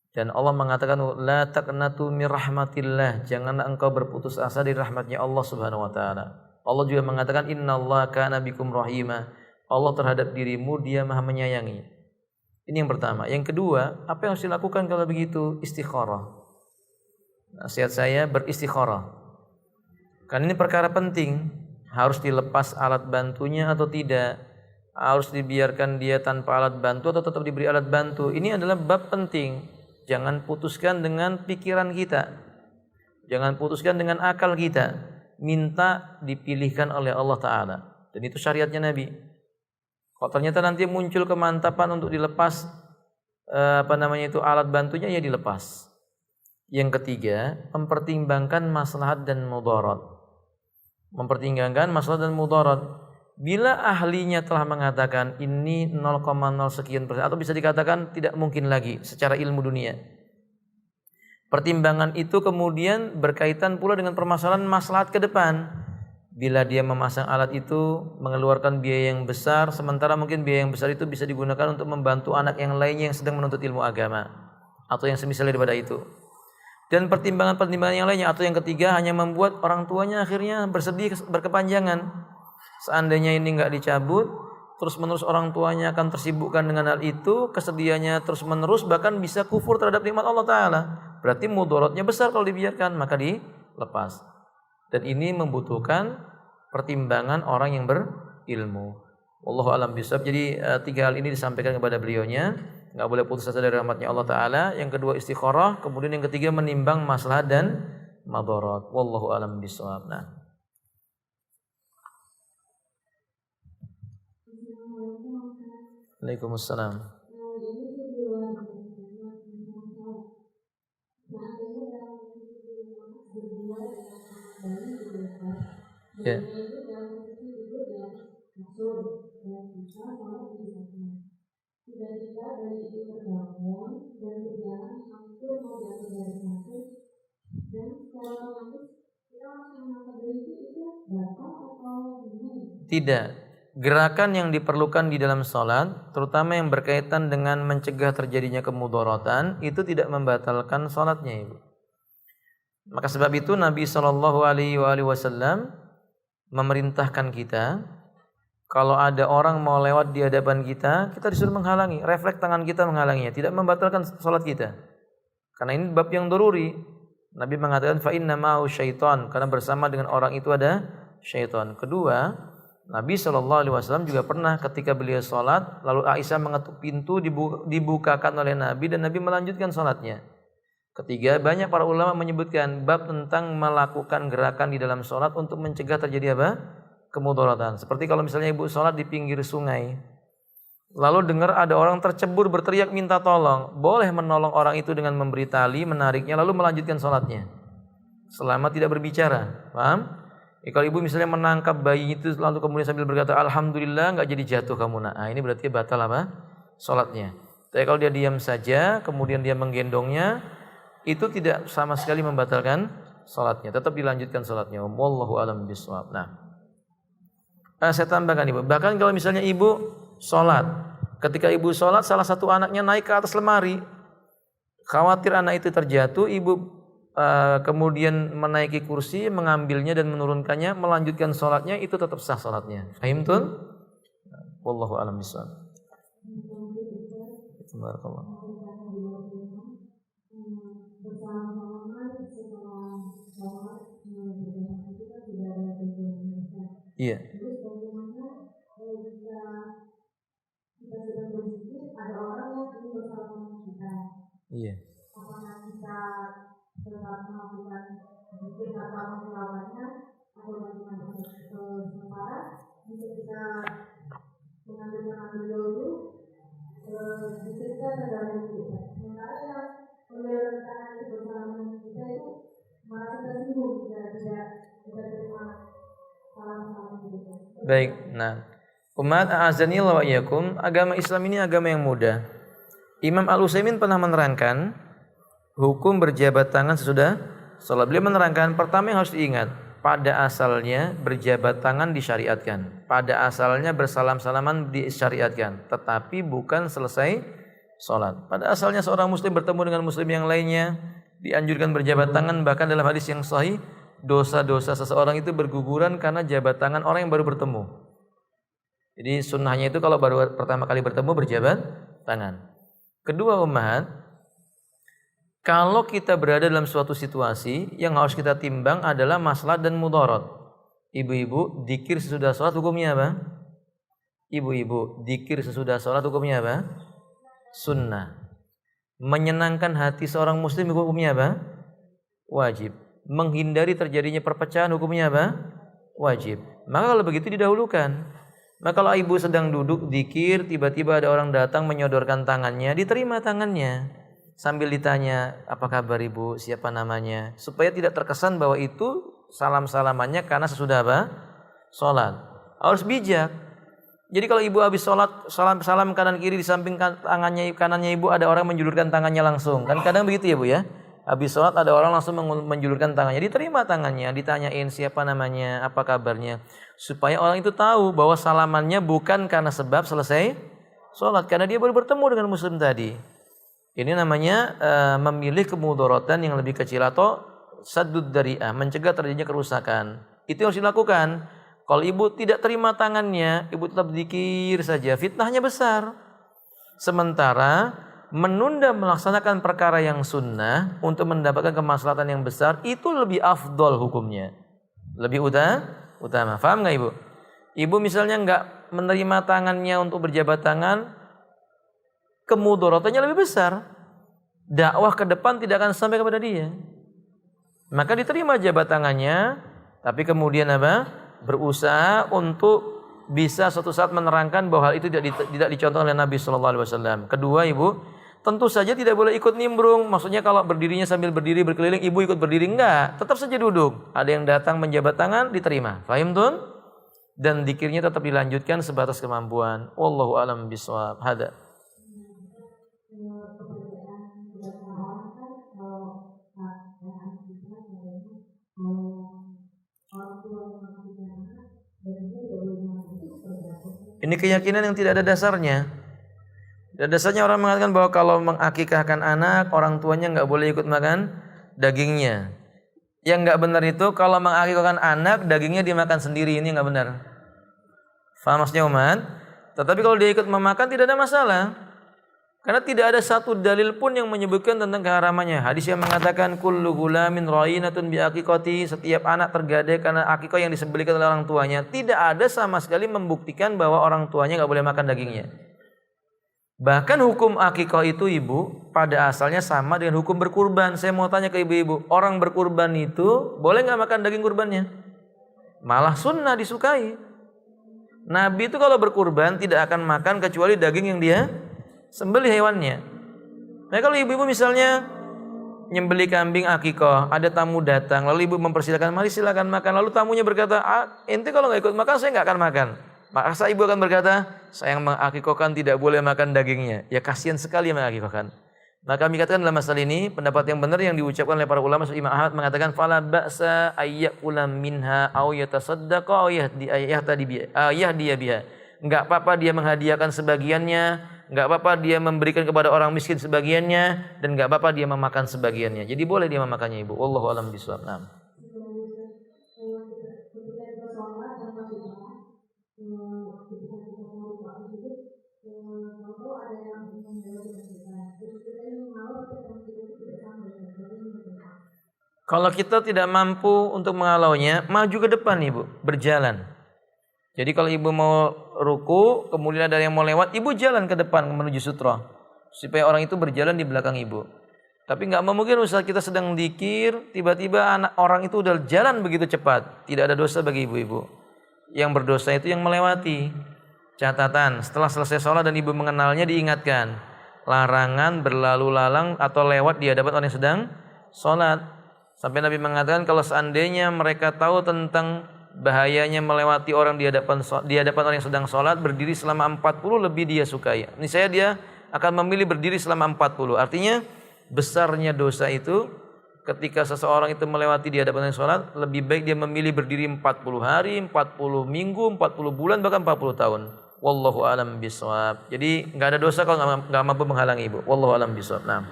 Dan Allah mengatakan la taqnatu mir rahmatillah, janganlah engkau berputus asa di rahmatnya Allah Subhanahu wa taala. Allah juga mengatakan innallaha kana bikum rahima. Allah terhadap dirimu dia Maha menyayangi. Ini yang pertama. Yang kedua, apa yang harus dilakukan kalau begitu? Istikharah. Nasihat saya beristikharah. Karena ini perkara penting, harus dilepas alat bantunya atau tidak? Harus dibiarkan dia tanpa alat bantu atau tetap diberi alat bantu? Ini adalah bab penting. Jangan putuskan dengan pikiran kita. Jangan putuskan dengan akal kita. Minta dipilihkan oleh Allah Ta'ala. Dan itu syariatnya Nabi. Kalau ternyata nanti muncul kemantapan untuk dilepas alat bantunya, ya dilepas. Yang ketiga, mempertimbangkan maslahat dan mudarat. Mempertimbangkan maslahat dan mudarat. Bila ahlinya telah mengatakan ini 0,0 sekian persen atau bisa dikatakan tidak mungkin lagi secara ilmu dunia. Pertimbangan itu kemudian berkaitan pula dengan permasalahan maslahat ke depan. Bila dia memasang alat itu mengeluarkan biaya yang besar, sementara mungkin biaya yang besar itu bisa digunakan untuk membantu anak yang lainnya yang sedang menuntut ilmu agama atau yang semisal daripada itu. Dan pertimbangan-pertimbangan yang lainnya atau yang ketiga hanya membuat orang tuanya akhirnya bersedih berkepanjangan. Seandainya ini enggak dicabut, terus-menerus orang tuanya akan tersibukkan dengan hal itu, kesedihannya terus-menerus bahkan bisa kufur terhadap nikmat Allah Ta'ala. Berarti mudaratnya besar kalau dibiarkan, maka dilepas. Dan ini membutuhkan pertimbangan orang yang berilmu. Wallahu a'lam bishawab. Jadi 3 hal ini disampaikan kepada beliaunya. Enggak boleh putus asa dari rahmatnya Allah Ta'ala. Yang kedua istikharah, kemudian yang ketiga menimbang maslahat dan madarat. Wallahu a'lam bishawab. Nah. Waalaikumsalam. Ya. Tidak. gerakan yang diperlukan di dalam sholat, terutama yang berkaitan dengan mencegah terjadinya kemudharatan, itu tidak membatalkan sholatnya, Ibu. Maka sebab itu Nabi Shallallahu Alaihi Wasallam memerintahkan kita, kalau ada orang mau lewat di hadapan kita, kita disuruh menghalangi, refleks tangan kita menghalanginya, tidak membatalkan sholat kita. Karena ini bab yang daruri. Nabi mengatakan fa inna ma'u syaitan, karena bersama dengan orang itu ada syaitan. Kedua, Nabi SAW juga pernah ketika beliau sholat, lalu Aisyah mengetuk pintu, dibukakan oleh Nabi dan Nabi melanjutkan sholatnya. Ketiga, banyak para ulama menyebutkan bab tentang melakukan gerakan di dalam sholat untuk mencegah terjadi apa? Kemudharatan. Seperti kalau misalnya ibu sholat di pinggir sungai, lalu dengar ada orang tercebur berteriak minta tolong, boleh menolong orang itu dengan memberi tali, menariknya, lalu melanjutkan sholatnya selama tidak berbicara. Paham? Kalau ibu misalnya menangkap bayi itu lalu kemudian sambil berkata alhamdulillah nggak jadi jatuh kamu, nah ini berarti batal apa? Sholatnya. Tapi kalau dia diam saja kemudian dia menggendongnya, itu tidak sama sekali membatalkan sholatnya, tetap dilanjutkan sholatnya. Wallahu a'lam bishawab. Saya tambahkan, Ibu, bahkan kalau misalnya ibu sholat, ketika ibu sholat salah satu anaknya naik ke atas lemari, khawatir anak itu terjatuh, ibu kemudian menaiki kursi, mengambilnya dan menurunkannya, melanjutkan sholatnya, itu tetap sah sholatnya. Fahim tuh? Wallahu a'lam bishawab. Barakallah. Iya. Ada orang yang ingin bersama kita. Iya. Apakah kita tetap melakukan zikir atau melawannya atau bagaimana? Sementara bisa kita mengambil dulu zikir kita terdalam kita. Sementara yang melakukan itu bersama kita itu merasa tersinggung, tidak terima salam-salam kita. Baik, nah. Umat a'azanillahu wa iyyakum, agama Islam ini agama yang mudah. Imam Al-Utsaimin pernah menerangkan hukum berjabat tangan sesudah salat. Beliau menerangkan pertama yang harus diingat, pada asalnya berjabat tangan disyariatkan. Pada asalnya bersalam-salaman disyariatkan, tetapi bukan selesai salat. Pada asalnya seorang muslim bertemu dengan muslim yang lainnya dianjurkan berjabat tangan, bahkan dalam hadis yang sahih dosa-dosa seseorang itu berguguran karena jabat tangan orang yang baru bertemu. Jadi sunnahnya itu kalau baru pertama kali bertemu berjabat tangan. Kedua umat, kalau kita berada dalam suatu situasi yang harus kita timbang adalah maslahat dan mudarat. Ibu-ibu, dzikir sesudah sholat hukumnya apa? Ibu-ibu, dzikir sesudah sholat hukumnya apa? Sunnah. Menyenangkan hati seorang muslim hukumnya apa? Wajib. Menghindari terjadinya perpecahan hukumnya apa? Wajib. Maka kalau begitu didahulukan. Maka kalau ibu sedang duduk dzikir, tiba-tiba ada orang datang menyodorkan tangannya, diterima tangannya. Sambil ditanya, apa kabar ibu, siapa namanya? Supaya tidak terkesan bahwa itu salam-salamannya karena sesudah apa? Sholat. Harus bijak. Jadi kalau ibu habis sholat, salam kanan kiri, di samping tangannya kanannya ibu ada orang menjulurkan tangannya langsung. Kan kadang begitu ya bu ya. Habis sholat ada orang langsung menjulurkan tangannya, diterima tangannya, ditanyain siapa namanya, apa kabarnya, supaya orang itu tahu bahwa salamannya bukan karena sebab selesai sholat, karena dia baru bertemu dengan muslim tadi. Ini namanya memilih kemudharatan yang lebih kecil atau saddud dzari'ah, mencegah terjadinya kerusakan. Itu yang harus dilakukan. Kalau ibu tidak terima tangannya, ibu tetap zikir saja, fitnahnya besar. Sementara menunda melaksanakan perkara yang sunnah untuk mendapatkan kemaslahatan yang besar itu lebih afdol hukumnya, lebih utama. Faham nggak ibu? Ibu misalnya nggak menerima tangannya untuk berjabat tangan, kemudharatannya lebih besar. Dakwah ke depan tidak akan sampai kepada dia. Maka diterima jabat tangannya, tapi kemudian apa? Berusaha untuk bisa suatu saat menerangkan bahwa hal itu tidak dicontoh oleh Nabi Shallallahu Alaihi Wasallam. Kedua ibu, tentu saja tidak boleh ikut nimbrung. Maksudnya kalau berdirinya sambil berdiri berkeliling, ibu ikut berdiri enggak, tetap saja duduk. Ada yang datang menjabat tangan, diterima. Fahim tun? Dan dzikirnya tetap dilanjutkan sebatas kemampuan. Wallahu a'lam bishawab. Hada. Ini keyakinan yang tidak ada dasarnya. Dan dasarnya orang mengatakan bahwa kalau mengakikahkan anak, orang tuanya nggak boleh ikut makan dagingnya. Yang nggak benar itu kalau mengakikahkan anak, dagingnya dimakan sendiri, ini nggak benar. Faham maksudnya umat? Tetapi kalau dia ikut memakan tidak ada masalah. Karena tidak ada satu dalil pun yang menyebutkan tentang keharamannya. Hadis yang mengatakan kullu gulamin ra'inatun bi aqiqati, setiap anak tergadai karena akikah yang disembelihkan oleh orang tuanya. Tidak ada sama sekali membuktikan bahwa orang tuanya enggak boleh makan dagingnya. Bahkan hukum akikah itu ibu pada asalnya sama dengan hukum berkurban. Saya mau tanya ke ibu-ibu, orang berkurban itu boleh enggak makan daging kurbannya? Malah sunnah, disukai. Nabi itu kalau berkurban tidak akan makan kecuali daging yang dia sembelih hewannya. Nah kalau ibu-ibu misalnya nyembelih kambing akikah, ada tamu datang, lalu ibu mempersilakan, mari silakan makan. Lalu tamunya berkata, ente kalau nggak ikut makan saya nggak akan makan. Maka ibu akan berkata, saya yang mengakikahkan tidak boleh makan dagingnya. Ya kasihan sekali yang mengakikahkan. Maka kami katakan dalam masalah ini pendapat yang benar yang diucapkan oleh para ulama seperti Imam Ahmad mengatakan fala ba'sa ayyakula minha aw yatasaddaqa aw yahdi biha. Enggak apa-apa dia menghadiahkan sebagiannya, enggak apa-apa dia memberikan kepada orang miskin sebagiannya, dan enggak apa-apa dia memakan sebagiannya. Jadi boleh dia memakannya ibu. Wallahu a'lam bishawab. Naam. Kalau kita tidak mampu untuk menghalaunya, maju ke depan ibu, berjalan. Jadi kalau ibu mau ruku, kemudian ada yang mau lewat, ibu jalan ke depan menuju sutra, supaya orang itu berjalan di belakang ibu. Tapi nggak mungkin Ustaz kita sedang dzikir, tiba-tiba anak orang itu udah jalan begitu cepat. Tidak ada dosa bagi ibu-ibu. Yang berdosa itu yang melewati. Catatan, setelah selesai sholat dan ibu mengenalnya diingatkan, larangan berlalu lalang atau lewat di hadapan orang yang sedang sholat. Sampai Nabi mengatakan kalau seandainya mereka tahu tentang bahayanya melewati orang di hadapan orang yang sedang sholat, berdiri selama 40 lebih dia sukai. Ini saya dia akan memilih berdiri selama 40. Artinya besarnya dosa itu ketika seseorang itu melewati di hadapan orang yang sholat, lebih baik dia memilih berdiri 40 hari, 40 minggu, 40 bulan, bahkan 40 tahun. Wallahu a'lam bishawab. Jadi enggak ada dosa kalau enggak mampu menghalangi ibu. Wallahu a'lam bishawab. Naam.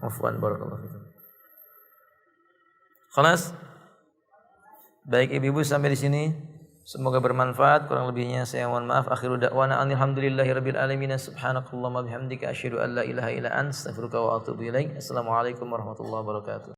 Afwan barakallahu fikum. Khalas. Baik ibu-ibu sampai di sini. Semoga bermanfaat. Kurang lebihnya saya mohon maaf. Akhiru da'wana alhamdulillahirabbil alamin. Subhanakallahumma bihamdika asyhadu an la ilaha illa anta astaghfiruka wa atubu ilaik. Assalamualaikum warahmatullahi wabarakatuh.